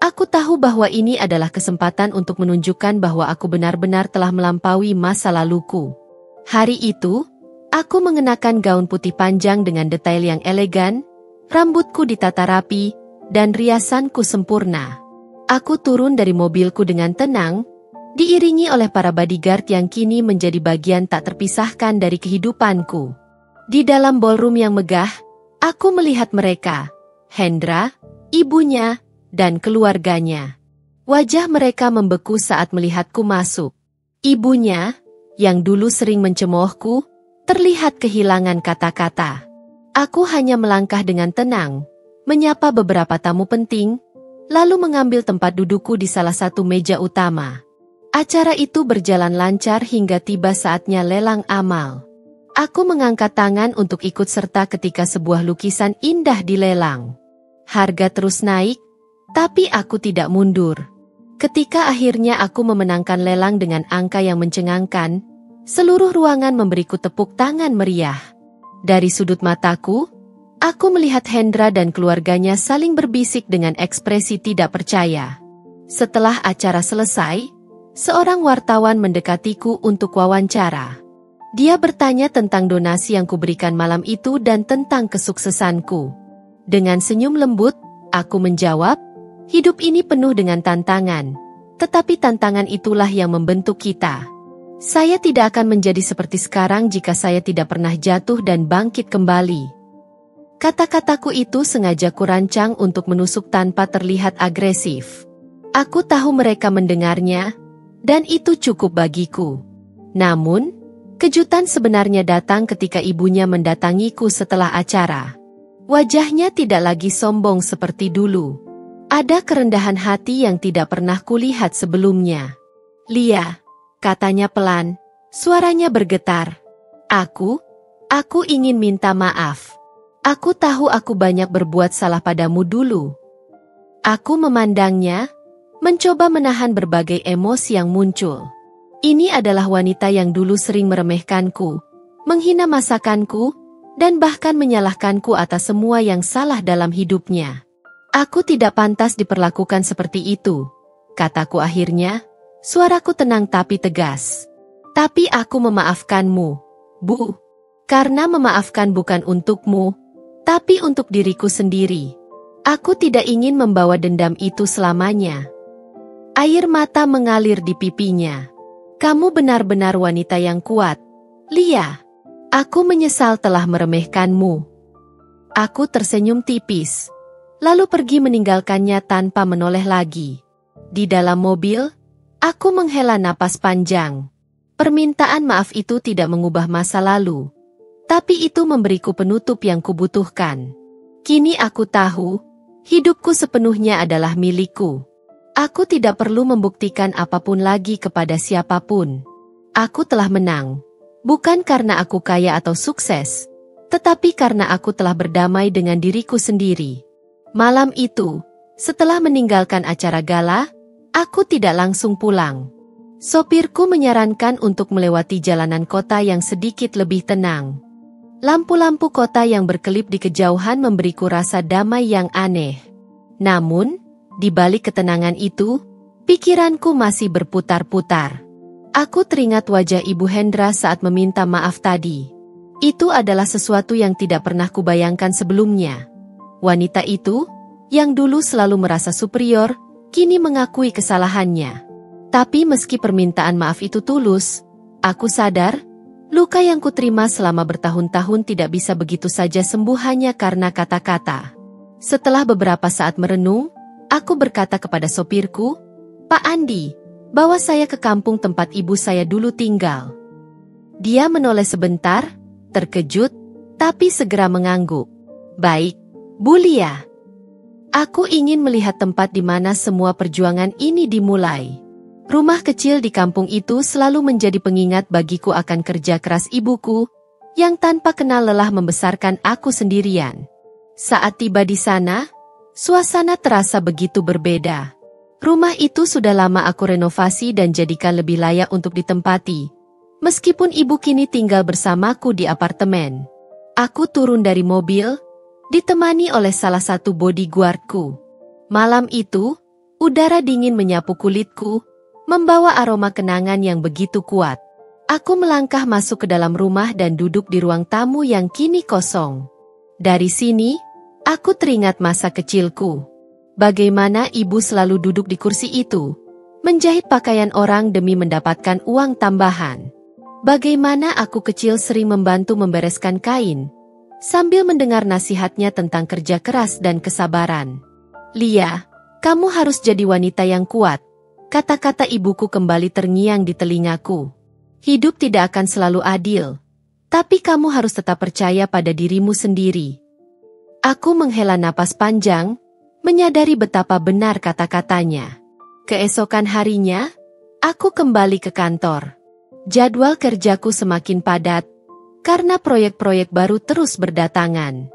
aku tahu bahwa ini adalah kesempatan untuk menunjukkan bahwa aku benar-benar telah melampaui masa laluku. Hari itu, aku mengenakan gaun putih panjang dengan detail yang elegan, rambutku ditata rapi, dan riasanku sempurna. Aku turun dari mobilku dengan tenang, diiringi oleh para bodyguard yang kini menjadi bagian tak terpisahkan dari kehidupanku. Di dalam ballroom yang megah, aku melihat mereka, Hendra, ibunya, dan keluarganya. Wajah mereka membeku saat melihatku masuk. Ibunya, yang dulu sering mencemoohku, terlihat kehilangan kata-kata. Aku hanya melangkah dengan tenang, menyapa beberapa tamu penting, lalu mengambil tempat dudukku di salah satu meja utama. Acara itu berjalan lancar hingga tiba saatnya lelang amal. Aku mengangkat tangan untuk ikut serta ketika sebuah lukisan indah dilelang. Harga terus naik, tapi aku tidak mundur. Ketika akhirnya aku memenangkan lelang dengan angka yang mencengangkan, seluruh ruangan memberiku tepuk tangan meriah. Dari sudut mataku, Aku melihat Hendra dan keluarganya saling berbisik dengan ekspresi tidak percaya. Setelah acara selesai, seorang wartawan mendekatiku untuk wawancara. Dia bertanya tentang donasi yang kuberikan malam itu dan tentang kesuksesanku. Dengan senyum lembut, aku menjawab, hidup ini penuh dengan tantangan, tetapi tantangan itulah yang membentuk kita. Saya tidak akan menjadi seperti sekarang jika saya tidak pernah jatuh dan bangkit kembali. Kata-kataku itu sengaja kurancang untuk menusuk tanpa terlihat agresif. Aku tahu mereka mendengarnya, dan itu cukup bagiku. Namun, kejutan sebenarnya datang ketika ibunya mendatangiku setelah acara. Wajahnya tidak lagi sombong seperti dulu. Ada kerendahan hati yang tidak pernah kulihat sebelumnya. "Lia," katanya pelan, suaranya bergetar. Aku ingin minta maaf. Aku tahu aku banyak berbuat salah padamu dulu." Aku memandangnya, mencoba menahan berbagai emosi yang muncul. Ini adalah wanita yang dulu sering meremehkanku, menghina masakanku, dan bahkan menyalahkanku atas semua yang salah dalam hidupnya. Aku tidak pantas diperlakukan seperti itu, kataku akhirnya, suaraku tenang tapi tegas. Tapi aku memaafkanmu, Bu. Karena memaafkan bukan untukmu, tapi untuk diriku sendiri. Aku tidak ingin membawa dendam itu selamanya. Air mata mengalir di pipinya. "Kamu benar-benar wanita yang kuat, Lia. Aku menyesal telah meremehkanmu." Aku tersenyum tipis, lalu pergi meninggalkannya tanpa menoleh lagi. Di dalam mobil, aku menghela napas panjang. Permintaan maaf itu tidak mengubah masa lalu, tapi itu memberiku penutup yang kubutuhkan. Kini aku tahu, hidupku sepenuhnya adalah milikku. Aku tidak perlu membuktikan apapun lagi kepada siapapun. Aku telah menang, bukan karena aku kaya atau sukses, tetapi karena aku telah berdamai dengan diriku sendiri. Malam itu, setelah meninggalkan acara gala, aku tidak langsung pulang. Sopirku menyarankan untuk melewati jalanan kota yang sedikit lebih tenang. Lampu-lampu kota yang berkelip di kejauhan memberiku rasa damai yang aneh. Namun, di balik ketenangan itu, pikiranku masih berputar-putar. Aku teringat wajah Ibu Hendra saat meminta maaf tadi. Itu adalah sesuatu yang tidak pernah kubayangkan sebelumnya. Wanita itu, yang dulu selalu merasa superior, kini mengakui kesalahannya. Tapi meski permintaan maaf itu tulus, aku sadar, luka yang kuterima selama bertahun-tahun tidak bisa begitu saja sembuh hanya karena kata-kata. Setelah beberapa saat merenung, aku berkata kepada sopirku, "Pak Andi, bawa saya ke kampung tempat ibu saya dulu tinggal." Dia menoleh sebentar, terkejut, tapi segera mengangguk. "Baik, Bu Lia. Aku ingin melihat tempat di mana semua perjuangan ini dimulai." Rumah kecil di kampung itu selalu menjadi pengingat bagiku akan kerja keras ibuku, yang tanpa kenal lelah membesarkan aku sendirian. Saat tiba di sana, suasana terasa begitu berbeda. Rumah itu sudah lama aku renovasi dan jadikan lebih layak untuk ditempati. Meskipun ibu kini tinggal bersamaku di apartemen. Aku turun dari mobil, ditemani oleh salah satu bodyguardku. Malam itu, udara dingin menyapu kulitku, membawa aroma kenangan yang begitu kuat. Aku melangkah masuk ke dalam rumah dan duduk di ruang tamu yang kini kosong. Dari sini, aku teringat masa kecilku. Bagaimana ibu selalu duduk di kursi itu, menjahit pakaian orang demi mendapatkan uang tambahan. Bagaimana aku kecil sering membantu membereskan kain, sambil mendengar nasihatnya tentang kerja keras dan kesabaran. "Lia, kamu harus jadi wanita yang kuat," kata-kata ibuku kembali terngiang di telingaku. "Hidup tidak akan selalu adil, tapi kamu harus tetap percaya pada dirimu sendiri." Aku menghela napas panjang, menyadari betapa benar kata-katanya. Keesokan harinya, aku kembali ke kantor. Jadwal kerjaku semakin padat, karena proyek-proyek baru terus berdatangan.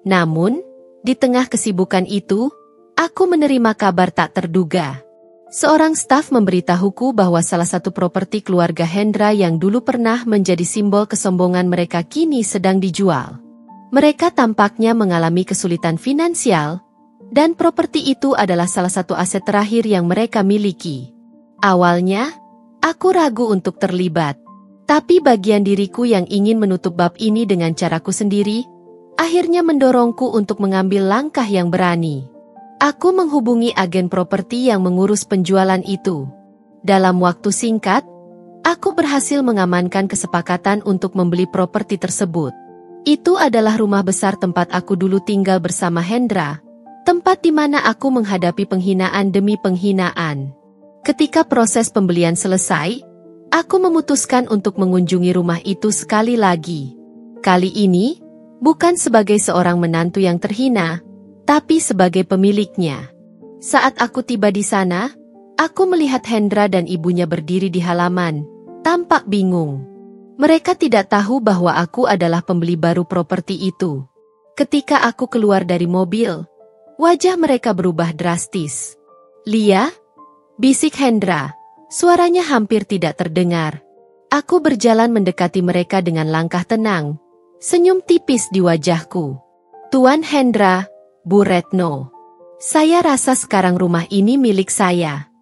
Namun, di tengah kesibukan itu, aku menerima kabar tak terduga. Seorang staf memberitahuku bahwa salah satu properti keluarga Hendra yang dulu pernah menjadi simbol kesombongan mereka kini sedang dijual. Mereka tampaknya mengalami kesulitan finansial, dan properti itu adalah salah satu aset terakhir yang mereka miliki. Awalnya, aku ragu untuk terlibat. Tapi bagian diriku yang ingin menutup bab ini dengan caraku sendiri, akhirnya mendorongku untuk mengambil langkah yang berani. Aku menghubungi agen properti yang mengurus penjualan itu. Dalam waktu singkat, aku berhasil mengamankan kesepakatan untuk membeli properti tersebut. Itu adalah rumah besar tempat aku dulu tinggal bersama Hendra, tempat di mana aku menghadapi penghinaan demi penghinaan. Ketika proses pembelian selesai, aku memutuskan untuk mengunjungi rumah itu sekali lagi. Kali ini, bukan sebagai seorang menantu yang terhina, tapi sebagai pemiliknya. Saat aku tiba di sana, aku melihat Hendra dan ibunya berdiri di halaman, tampak bingung. Mereka tidak tahu bahwa aku adalah pembeli baru properti itu. Ketika aku keluar dari mobil, wajah mereka berubah drastis. "Lia?" bisik Hendra. Suaranya hampir tidak terdengar. Aku berjalan mendekati mereka dengan langkah tenang, senyum tipis di wajahku. "Tuan Hendra, Bu Retno, saya rasa sekarang rumah ini milik saya."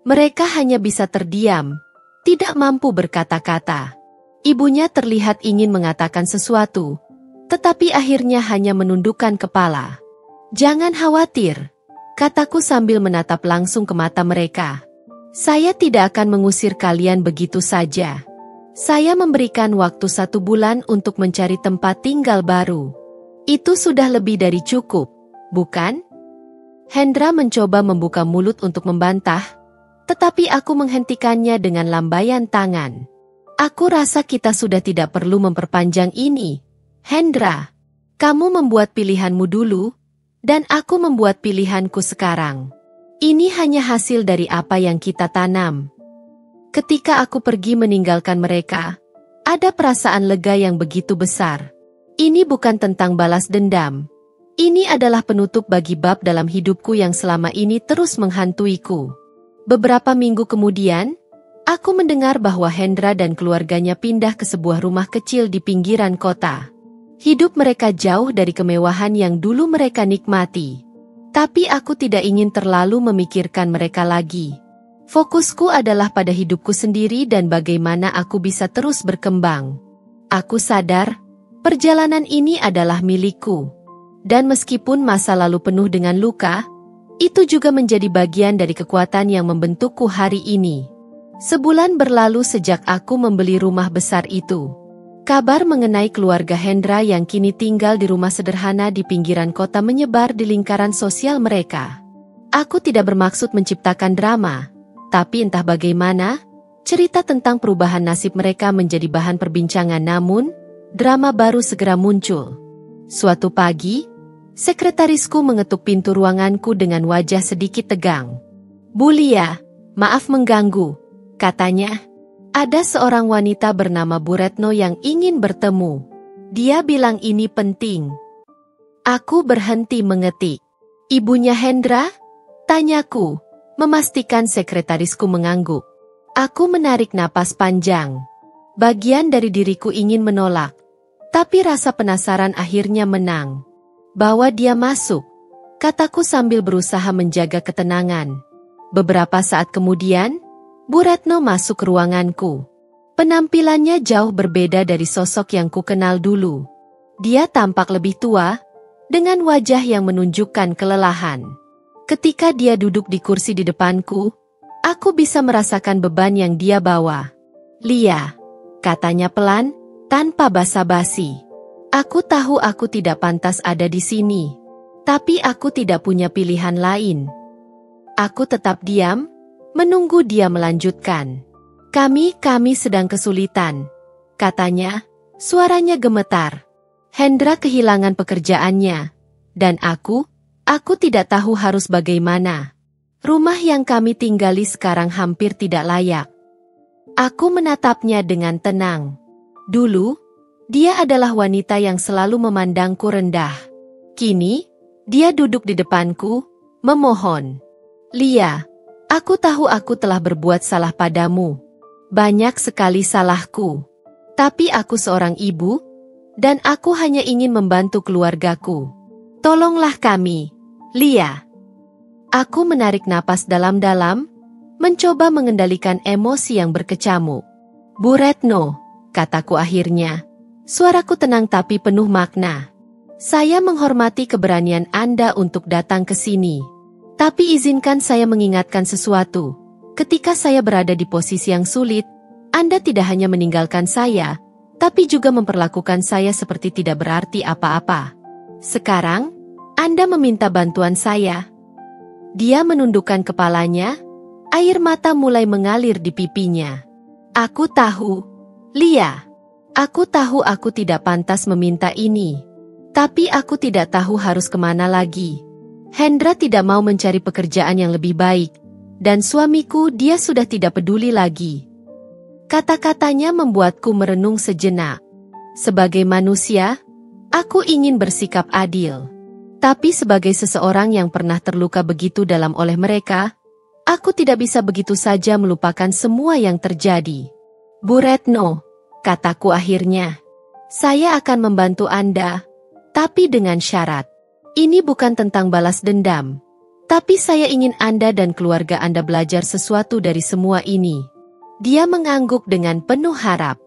Mereka hanya bisa terdiam, tidak mampu berkata-kata. Ibunya terlihat ingin mengatakan sesuatu, tetapi akhirnya hanya menundukkan kepala. "Jangan khawatir," kataku sambil menatap langsung ke mata mereka. "Saya tidak akan mengusir kalian begitu saja. Saya memberikan waktu 1 bulan untuk mencari tempat tinggal baru. Itu sudah lebih dari cukup, bukan?" Hendra mencoba membuka mulut untuk membantah, tetapi aku menghentikannya dengan lambaian tangan. "Aku rasa kita sudah tidak perlu memperpanjang ini. Hendra, kamu membuat pilihanmu dulu, dan aku membuat pilihanku sekarang. Ini hanya hasil dari apa yang kita tanam." Ketika aku pergi meninggalkan mereka, ada perasaan lega yang begitu besar. Ini bukan tentang balas dendam. Ini adalah penutup bagi bab dalam hidupku yang selama ini terus menghantuiku. Beberapa minggu kemudian, aku mendengar bahwa Hendra dan keluarganya pindah ke sebuah rumah kecil di pinggiran kota. Hidup mereka jauh dari kemewahan yang dulu mereka nikmati. Tapi aku tidak ingin terlalu memikirkan mereka lagi. Fokusku adalah pada hidupku sendiri dan bagaimana aku bisa terus berkembang. Aku sadar, perjalanan ini adalah milikku. Dan meskipun masa lalu penuh dengan luka, itu juga menjadi bagian dari kekuatan yang membentukku hari ini. Sebulan berlalu sejak aku membeli rumah besar itu. Kabar mengenai keluarga Hendra yang kini tinggal di rumah sederhana di pinggiran kota menyebar di lingkaran sosial mereka. Aku tidak bermaksud menciptakan drama, tapi entah bagaimana, cerita tentang perubahan nasib mereka menjadi bahan perbincangan, namun drama baru segera muncul. Suatu pagi, sekretarisku mengetuk pintu ruanganku dengan wajah sedikit tegang. "Bu Lia, maaf mengganggu," katanya. "Ada seorang wanita bernama Bu Retno yang ingin bertemu. Dia bilang ini penting." Aku berhenti mengetik. "Ibunya Hendra?" tanyaku, memastikan sekretarisku mengangguk. Aku menarik napas panjang. Bagian dari diriku ingin menolak, tapi rasa penasaran akhirnya menang. "Bawa dia masuk," kataku sambil berusaha menjaga ketenangan. Beberapa saat kemudian, Bu Retno masuk ke ruanganku. Penampilannya jauh berbeda dari sosok yang kukenal dulu. Dia tampak lebih tua, dengan wajah yang menunjukkan kelelahan. Ketika dia duduk di kursi di depanku, aku bisa merasakan beban yang dia bawa. "Lia," katanya pelan, tanpa basa-basi. "Aku tahu aku tidak pantas ada di sini, tapi aku tidak punya pilihan lain." Aku tetap diam, menunggu dia melanjutkan. Kami sedang kesulitan," katanya, suaranya gemetar. "Hendra kehilangan pekerjaannya, dan aku tidak tahu harus bagaimana. Rumah yang kami tinggali sekarang hampir tidak layak." Aku menatapnya dengan tenang. Dulu, dia adalah wanita yang selalu memandangku rendah. Kini, dia duduk di depanku, memohon. "Lia, aku tahu aku telah berbuat salah padamu. Banyak sekali salahku. Tapi aku seorang ibu, Dan aku hanya ingin membantu keluargaku. Tolonglah kami, Lia. Aku menarik napas dalam-dalam, mencoba mengendalikan emosi yang berkecamuk. Bu Retno, kataku akhirnya. Suaraku tenang tapi penuh makna. Saya menghormati keberanian Anda untuk datang ke sini. Tapi izinkan saya mengingatkan sesuatu. Ketika saya berada di posisi yang sulit, Anda tidak hanya meninggalkan saya, tapi juga memperlakukan saya seperti tidak berarti apa-apa. Sekarang, Anda meminta bantuan saya. Dia menundukkan kepalanya, air mata mulai mengalir di pipinya. Aku tahu, Lia. Aku tahu aku tidak pantas meminta ini. Tapi aku tidak tahu harus kemana lagi. Hendra tidak mau mencari pekerjaan yang lebih baik, dan suamiku dia sudah tidak peduli lagi. Kata-katanya membuatku merenung sejenak. Sebagai manusia, aku ingin bersikap adil. Tapi sebagai seseorang yang pernah terluka begitu dalam oleh mereka, aku tidak bisa begitu saja melupakan semua yang terjadi. Bu Retno, kataku akhirnya, saya akan membantu Anda, tapi dengan syarat. Ini bukan tentang balas dendam, tapi saya ingin Anda dan keluarga Anda belajar sesuatu dari semua ini. Dia mengangguk dengan penuh harap.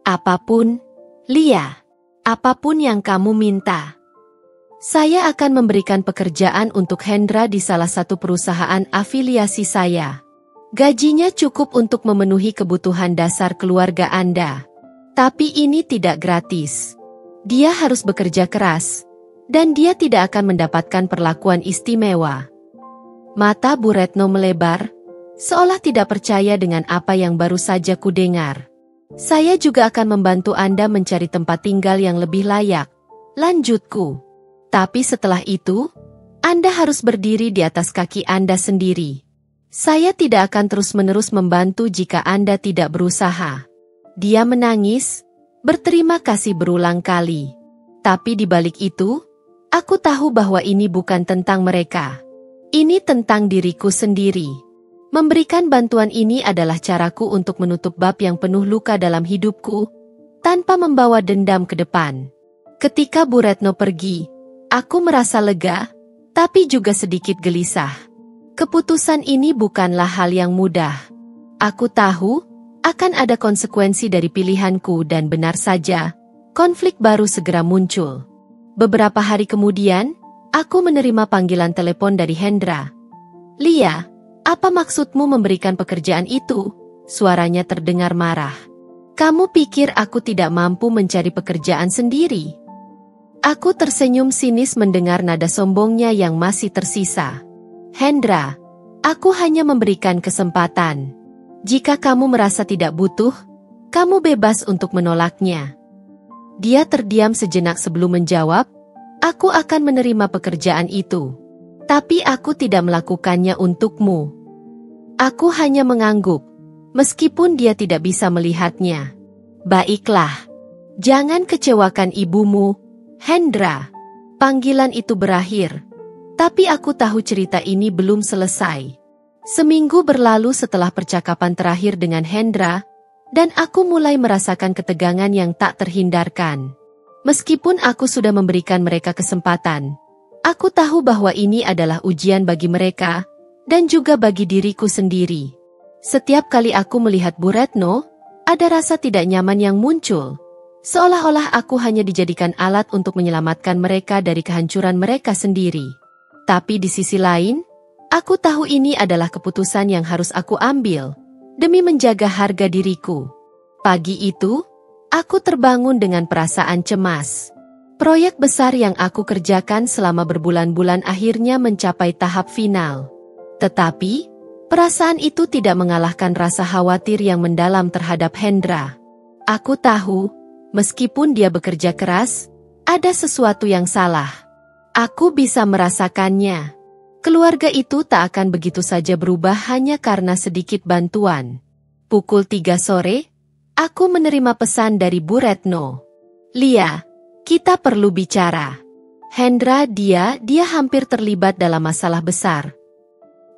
Apapun, Lia, apapun yang kamu minta. Saya akan memberikan pekerjaan untuk Hendra di salah satu perusahaan afiliasi saya. Gajinya cukup untuk memenuhi kebutuhan dasar keluarga Anda. Tapi ini tidak gratis. Dia harus bekerja keras, dan dia tidak akan mendapatkan perlakuan istimewa. Mata Bu Retno melebar, seolah tidak percaya dengan apa yang baru saja kudengar. Saya juga akan membantu Anda mencari tempat tinggal yang lebih layak, lanjutku. Tapi setelah itu, Anda harus berdiri di atas kaki Anda sendiri. Saya tidak akan terus-menerus membantu jika Anda tidak berusaha. Dia menangis, berterima kasih berulang kali. Tapi di balik itu, aku tahu bahwa ini bukan tentang mereka. Ini tentang diriku sendiri. Memberikan bantuan ini adalah caraku untuk menutup bab yang penuh luka dalam hidupku, tanpa membawa dendam ke depan. Ketika Bu Retno pergi, aku merasa lega, tapi juga sedikit gelisah. Keputusan ini bukanlah hal yang mudah. Aku tahu, akan ada konsekuensi dari pilihanku dan benar saja, konflik baru segera muncul. Beberapa hari kemudian, aku menerima panggilan telepon dari Hendra. Lia, apa maksudmu memberikan pekerjaan itu? Suaranya terdengar marah. Kamu pikir aku tidak mampu mencari pekerjaan sendiri? Aku tersenyum sinis mendengar nada sombongnya yang masih tersisa. Hendra, aku hanya memberikan kesempatan. Jika kamu merasa tidak butuh, kamu bebas untuk menolaknya. Dia terdiam sejenak sebelum menjawab, aku akan menerima pekerjaan itu. Tapi aku tidak melakukannya untukmu. Aku hanya mengangguk, meskipun dia tidak bisa melihatnya. Baiklah, jangan kecewakan ibumu, Hendra. Panggilan itu berakhir, tapi aku tahu cerita ini belum selesai. Seminggu berlalu setelah percakapan terakhir dengan Hendra, dan aku mulai merasakan ketegangan yang tak terhindarkan. Meskipun aku sudah memberikan mereka kesempatan, aku tahu bahwa ini adalah ujian bagi mereka, dan juga bagi diriku sendiri. Setiap kali aku melihat Bu Retno, ada rasa tidak nyaman yang muncul. Seolah-olah aku hanya dijadikan alat untuk menyelamatkan mereka dari kehancuran mereka sendiri. Tapi di sisi lain, aku tahu ini adalah keputusan yang harus aku ambil, demi menjaga harga diriku. Pagi itu, aku terbangun dengan perasaan cemas. Proyek besar yang aku kerjakan selama berbulan-bulan akhirnya mencapai tahap final. Tetapi, perasaan itu tidak mengalahkan rasa khawatir yang mendalam terhadap Hendra. Aku tahu, meskipun dia bekerja keras, ada sesuatu yang salah. Aku bisa merasakannya. Keluarga itu tak akan begitu saja berubah hanya karena sedikit bantuan. Pukul 3 sore, aku menerima pesan dari Bu Retno. Lia, kita perlu bicara. Hendra, dia hampir terlibat dalam masalah besar.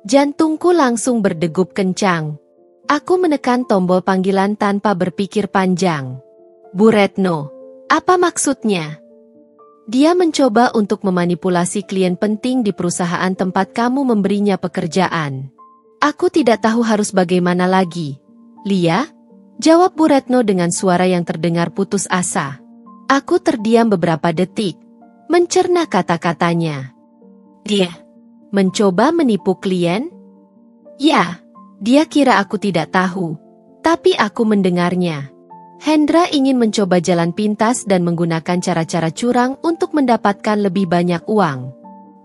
Jantungku langsung berdegup kencang. Aku menekan tombol panggilan tanpa berpikir panjang. Bu Retno, Apa maksudnya? Dia mencoba untuk memanipulasi klien penting di perusahaan tempat kamu memberinya pekerjaan. Aku tidak tahu harus bagaimana lagi. Lia, jawab Bu Retno dengan suara yang terdengar putus asa. Aku terdiam beberapa detik, mencerna kata-katanya. Dia mencoba menipu klien? Ya, dia kira aku tidak tahu, tapi aku mendengarnya. Hendra ingin mencoba jalan pintas dan menggunakan cara-cara curang untuk mendapatkan lebih banyak uang.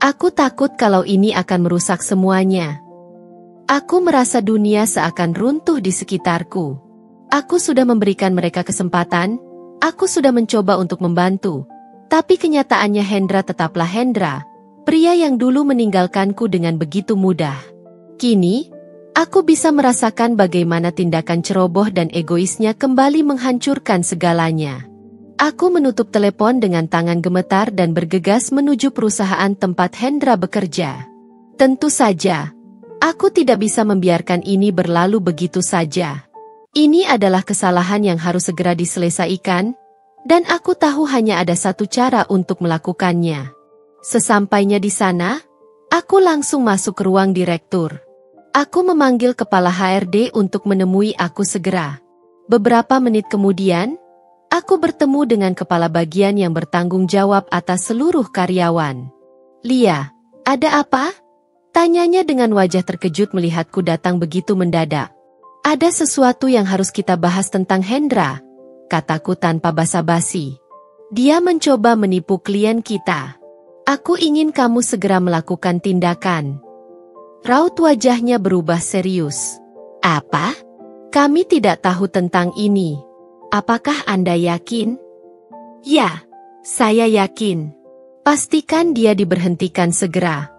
Aku takut kalau ini akan merusak semuanya. Aku merasa dunia seakan runtuh di sekitarku. Aku sudah memberikan mereka kesempatan, aku sudah mencoba untuk membantu. Tapi kenyataannya Hendra tetaplah Hendra, pria yang dulu meninggalkanku dengan begitu mudah. Kini, aku bisa merasakan bagaimana tindakan ceroboh dan egoisnya kembali menghancurkan segalanya. Aku menutup telepon dengan tangan gemetar dan bergegas menuju perusahaan tempat Hendra bekerja. Tentu saja, aku tidak bisa membiarkan ini berlalu begitu saja. Ini adalah kesalahan yang harus segera diselesaikan, dan aku tahu hanya ada satu cara untuk melakukannya. Sesampainya di sana, aku langsung masuk ke ruang direktur. Aku memanggil kepala HRD untuk menemui aku segera. Beberapa menit kemudian, aku bertemu dengan kepala bagian yang bertanggung jawab atas seluruh karyawan. Lia, ada apa? Tanyanya dengan wajah terkejut melihatku datang begitu mendadak. Ada sesuatu yang harus kita bahas tentang Hendra, kataku tanpa basa-basi. Dia mencoba menipu klien kita. Aku ingin kamu segera melakukan tindakan. Raut wajahnya berubah serius. Apa? Kami tidak tahu tentang ini. Apakah Anda yakin? Ya, saya yakin. Pastikan dia diberhentikan segera.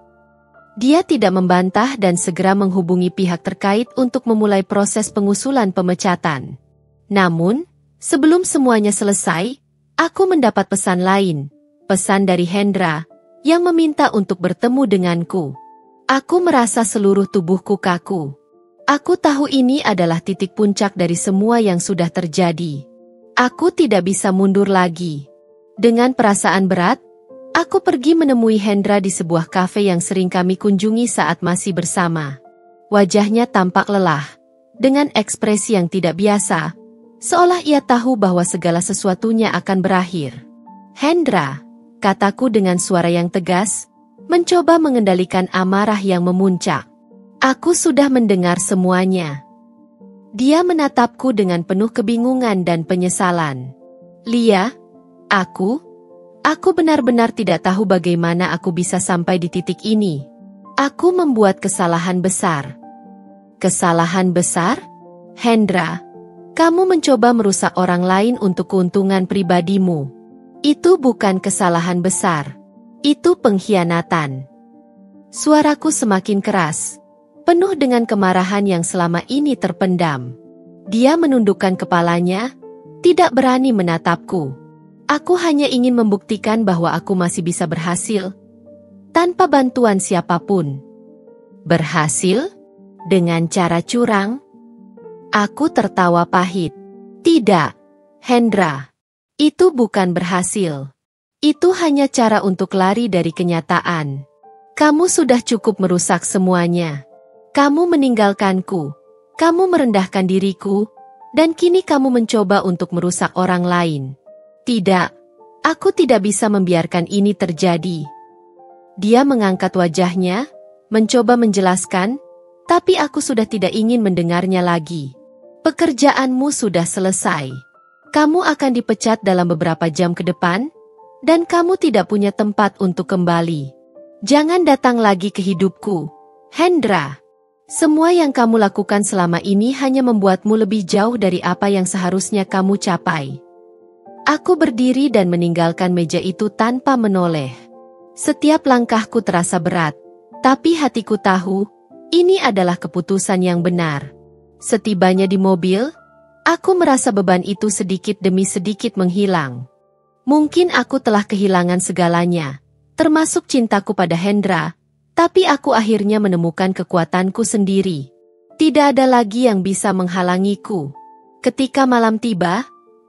Dia tidak membantah dan segera menghubungi pihak terkait untuk memulai proses pengusulan pemecatan. Namun, sebelum semuanya selesai, aku mendapat pesan lain. Pesan dari Hendra, yang meminta untuk bertemu denganku. Aku merasa seluruh tubuhku kaku. Aku tahu ini adalah titik puncak dari semua yang sudah terjadi. Aku tidak bisa mundur lagi. Dengan perasaan berat, aku pergi menemui Hendra di sebuah kafe yang sering kami kunjungi saat masih bersama. Wajahnya tampak lelah, dengan ekspresi yang tidak biasa, seolah ia tahu bahwa segala sesuatunya akan berakhir. Hendra, kataku dengan suara yang tegas, mencoba mengendalikan amarah yang memuncak. Aku sudah mendengar semuanya. Dia menatapku dengan penuh kebingungan dan penyesalan. Lia, aku benar-benar tidak tahu bagaimana aku bisa sampai di titik ini. Aku membuat kesalahan besar. Kesalahan besar? Hendra, kamu mencoba merusak orang lain untuk keuntungan pribadimu. Itu bukan kesalahan besar. Itu pengkhianatan. Suaraku semakin keras, penuh dengan kemarahan yang selama ini terpendam. Dia menundukkan kepalanya, tidak berani menatapku. Aku hanya ingin membuktikan bahwa aku masih bisa berhasil, tanpa bantuan siapapun. Berhasil? Dengan cara curang? Aku tertawa pahit. Tidak, Hendra. Itu bukan berhasil. Itu hanya cara untuk lari dari kenyataan. Kamu sudah cukup merusak semuanya. Kamu meninggalkanku. Kamu merendahkan diriku. Dan kini kamu mencoba untuk merusak orang lain. Tidak, aku tidak bisa membiarkan ini terjadi. Dia mengangkat wajahnya, mencoba menjelaskan, tapi aku sudah tidak ingin mendengarnya lagi. Pekerjaanmu sudah selesai. Kamu akan dipecat dalam beberapa jam ke depan, dan kamu tidak punya tempat untuk kembali. Jangan datang lagi ke hidupku, Hendra. Semua yang kamu lakukan selama ini hanya membuatmu lebih jauh dari apa yang seharusnya kamu capai. Aku berdiri dan meninggalkan meja itu tanpa menoleh. Setiap langkahku terasa berat, tapi hatiku tahu, ini adalah keputusan yang benar. Setibanya di mobil, aku merasa beban itu sedikit demi sedikit menghilang. Mungkin aku telah kehilangan segalanya, termasuk cintaku pada Hendra, tapi aku akhirnya menemukan kekuatanku sendiri. Tidak ada lagi yang bisa menghalangiku. Ketika malam tiba,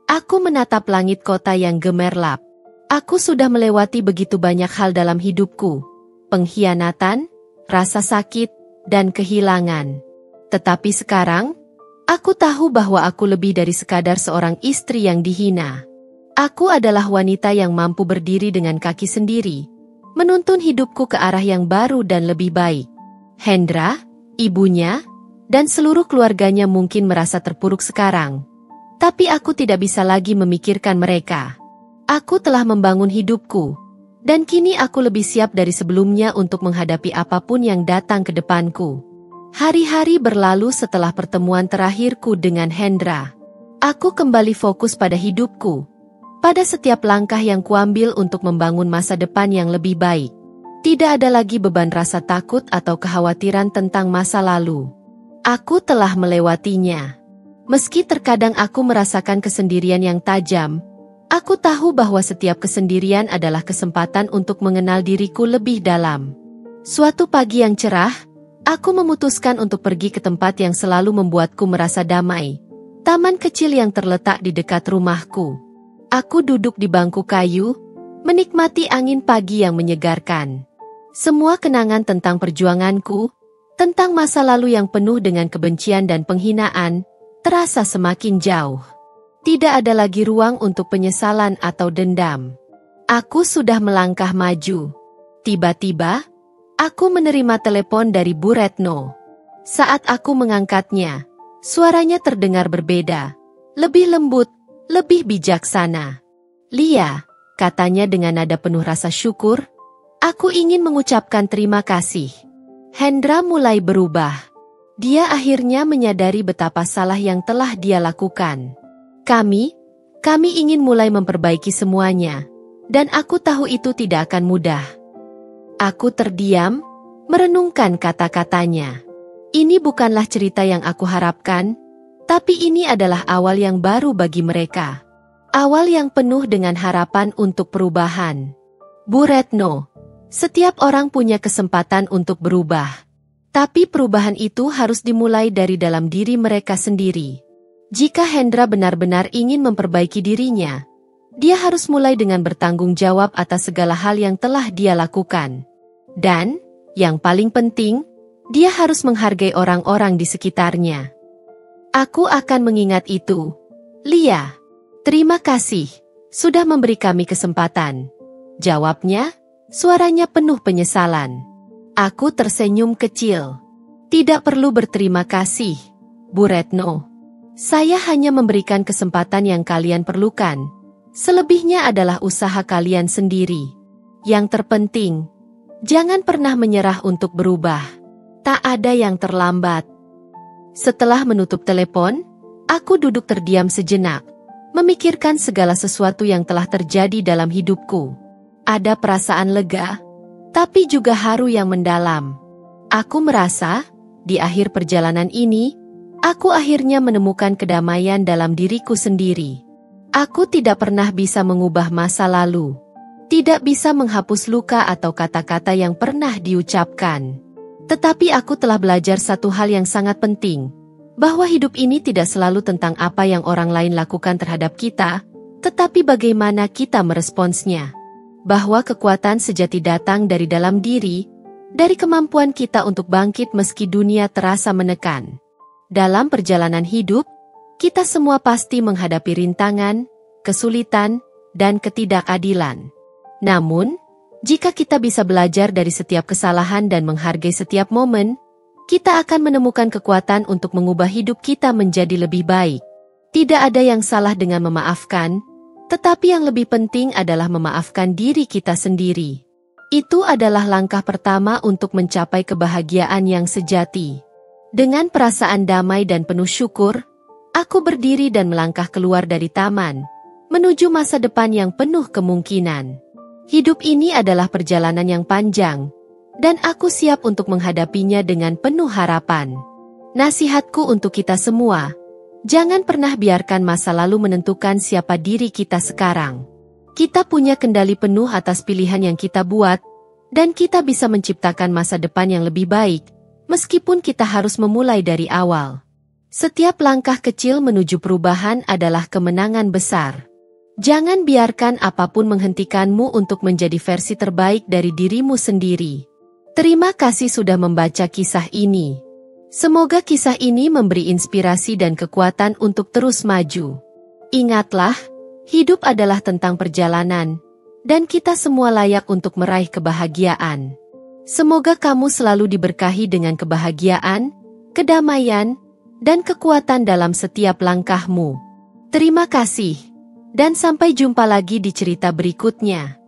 Aku menatap langit kota yang gemerlap. Aku sudah melewati begitu banyak hal dalam hidupku. Pengkhianatan, rasa sakit, dan kehilangan. Tetapi sekarang, aku tahu bahwa aku lebih dari sekadar seorang istri yang dihina. Aku adalah wanita yang mampu berdiri dengan kaki sendiri, menuntun hidupku ke arah yang baru dan lebih baik. Hendra, ibunya, dan seluruh keluarganya mungkin merasa terpuruk sekarang. Tapi aku tidak bisa lagi memikirkan mereka. Aku telah membangun hidupku, dan kini aku lebih siap dari sebelumnya untuk menghadapi apapun yang datang ke depanku. Hari-hari berlalu setelah pertemuan terakhirku dengan Hendra. Aku kembali fokus pada hidupku, pada setiap langkah yang kuambil untuk membangun masa depan yang lebih baik. Tidak ada lagi beban rasa takut atau kekhawatiran tentang masa lalu. Aku telah melewatinya. Meski terkadang aku merasakan kesendirian yang tajam, aku tahu bahwa setiap kesendirian adalah kesempatan untuk mengenal diriku lebih dalam. Suatu pagi yang cerah, aku memutuskan untuk pergi ke tempat yang selalu membuatku merasa damai. Taman kecil yang terletak di dekat rumahku. Aku duduk di bangku kayu, menikmati angin pagi yang menyegarkan. Semua kenangan tentang perjuanganku, tentang masa lalu yang penuh dengan kebencian dan penghinaan, terasa semakin jauh. Tidak ada lagi ruang untuk penyesalan atau dendam. Aku sudah melangkah maju. Tiba-tiba, aku menerima telepon dari Bu Retno. Saat aku mengangkatnya, suaranya terdengar berbeda. Lebih lembut, lebih bijaksana. "Lia," katanya dengan nada penuh rasa syukur, "aku ingin mengucapkan terima kasih." Hendra mulai berubah. Dia akhirnya menyadari betapa salah yang telah dia lakukan. Kami ingin mulai memperbaiki semuanya, dan aku tahu itu tidak akan mudah. Aku terdiam, merenungkan kata-katanya. Ini bukanlah cerita yang aku harapkan, tapi ini adalah awal yang baru bagi mereka. Awal yang penuh dengan harapan untuk perubahan. Bu Retno, setiap orang punya kesempatan untuk berubah. Tapi perubahan itu harus dimulai dari dalam diri mereka sendiri. Jika Hendra benar-benar ingin memperbaiki dirinya, dia harus mulai dengan bertanggung jawab atas segala hal yang telah dia lakukan. Dan, yang paling penting, dia harus menghargai orang-orang di sekitarnya. Aku akan mengingat itu. Lia, terima kasih, sudah memberi kami kesempatan. Jawabnya, suaranya penuh penyesalan. Aku tersenyum kecil. Tidak perlu berterima kasih, Bu Retno. Saya hanya memberikan kesempatan yang kalian perlukan. Selebihnya adalah usaha kalian sendiri. Yang terpenting, jangan pernah menyerah untuk berubah. Tak ada yang terlambat. Setelah menutup telepon, aku duduk terdiam sejenak, memikirkan segala sesuatu yang telah terjadi dalam hidupku. Ada perasaan lega, tapi juga haru yang mendalam. Aku merasa, di akhir perjalanan ini, aku akhirnya menemukan kedamaian dalam diriku sendiri. Aku tidak pernah bisa mengubah masa lalu. Tidak bisa menghapus luka atau kata-kata yang pernah diucapkan. Tetapi aku telah belajar satu hal yang sangat penting, bahwa hidup ini tidak selalu tentang apa yang orang lain lakukan terhadap kita, tetapi bagaimana kita meresponsnya. Bahwa kekuatan sejati datang dari dalam diri, dari kemampuan kita untuk bangkit meski dunia terasa menekan. Dalam perjalanan hidup, kita semua pasti menghadapi rintangan, kesulitan, dan ketidakadilan. Namun, jika kita bisa belajar dari setiap kesalahan dan menghargai setiap momen, kita akan menemukan kekuatan untuk mengubah hidup kita menjadi lebih baik. Tidak ada yang salah dengan memaafkan, tetapi yang lebih penting adalah memaafkan diri kita sendiri. Itu adalah langkah pertama untuk mencapai kebahagiaan yang sejati. Dengan perasaan damai dan penuh syukur, aku berdiri dan melangkah keluar dari taman, menuju masa depan yang penuh kemungkinan. Hidup ini adalah perjalanan yang panjang, dan aku siap untuk menghadapinya dengan penuh harapan. Nasihatku untuk kita semua, jangan pernah biarkan masa lalu menentukan siapa diri kita sekarang. Kita punya kendali penuh atas pilihan yang kita buat, dan kita bisa menciptakan masa depan yang lebih baik, meskipun kita harus memulai dari awal. Setiap langkah kecil menuju perubahan adalah kemenangan besar. Jangan biarkan apapun menghentikanmu untuk menjadi versi terbaik dari dirimu sendiri. Terima kasih sudah membaca kisah ini. Semoga kisah ini memberi inspirasi dan kekuatan untuk terus maju. Ingatlah, hidup adalah tentang perjalanan, dan kita semua layak untuk meraih kebahagiaan. Semoga kamu selalu diberkahi dengan kebahagiaan, kedamaian, dan kekuatan dalam setiap langkahmu. Terima kasih, dan sampai jumpa lagi di cerita berikutnya.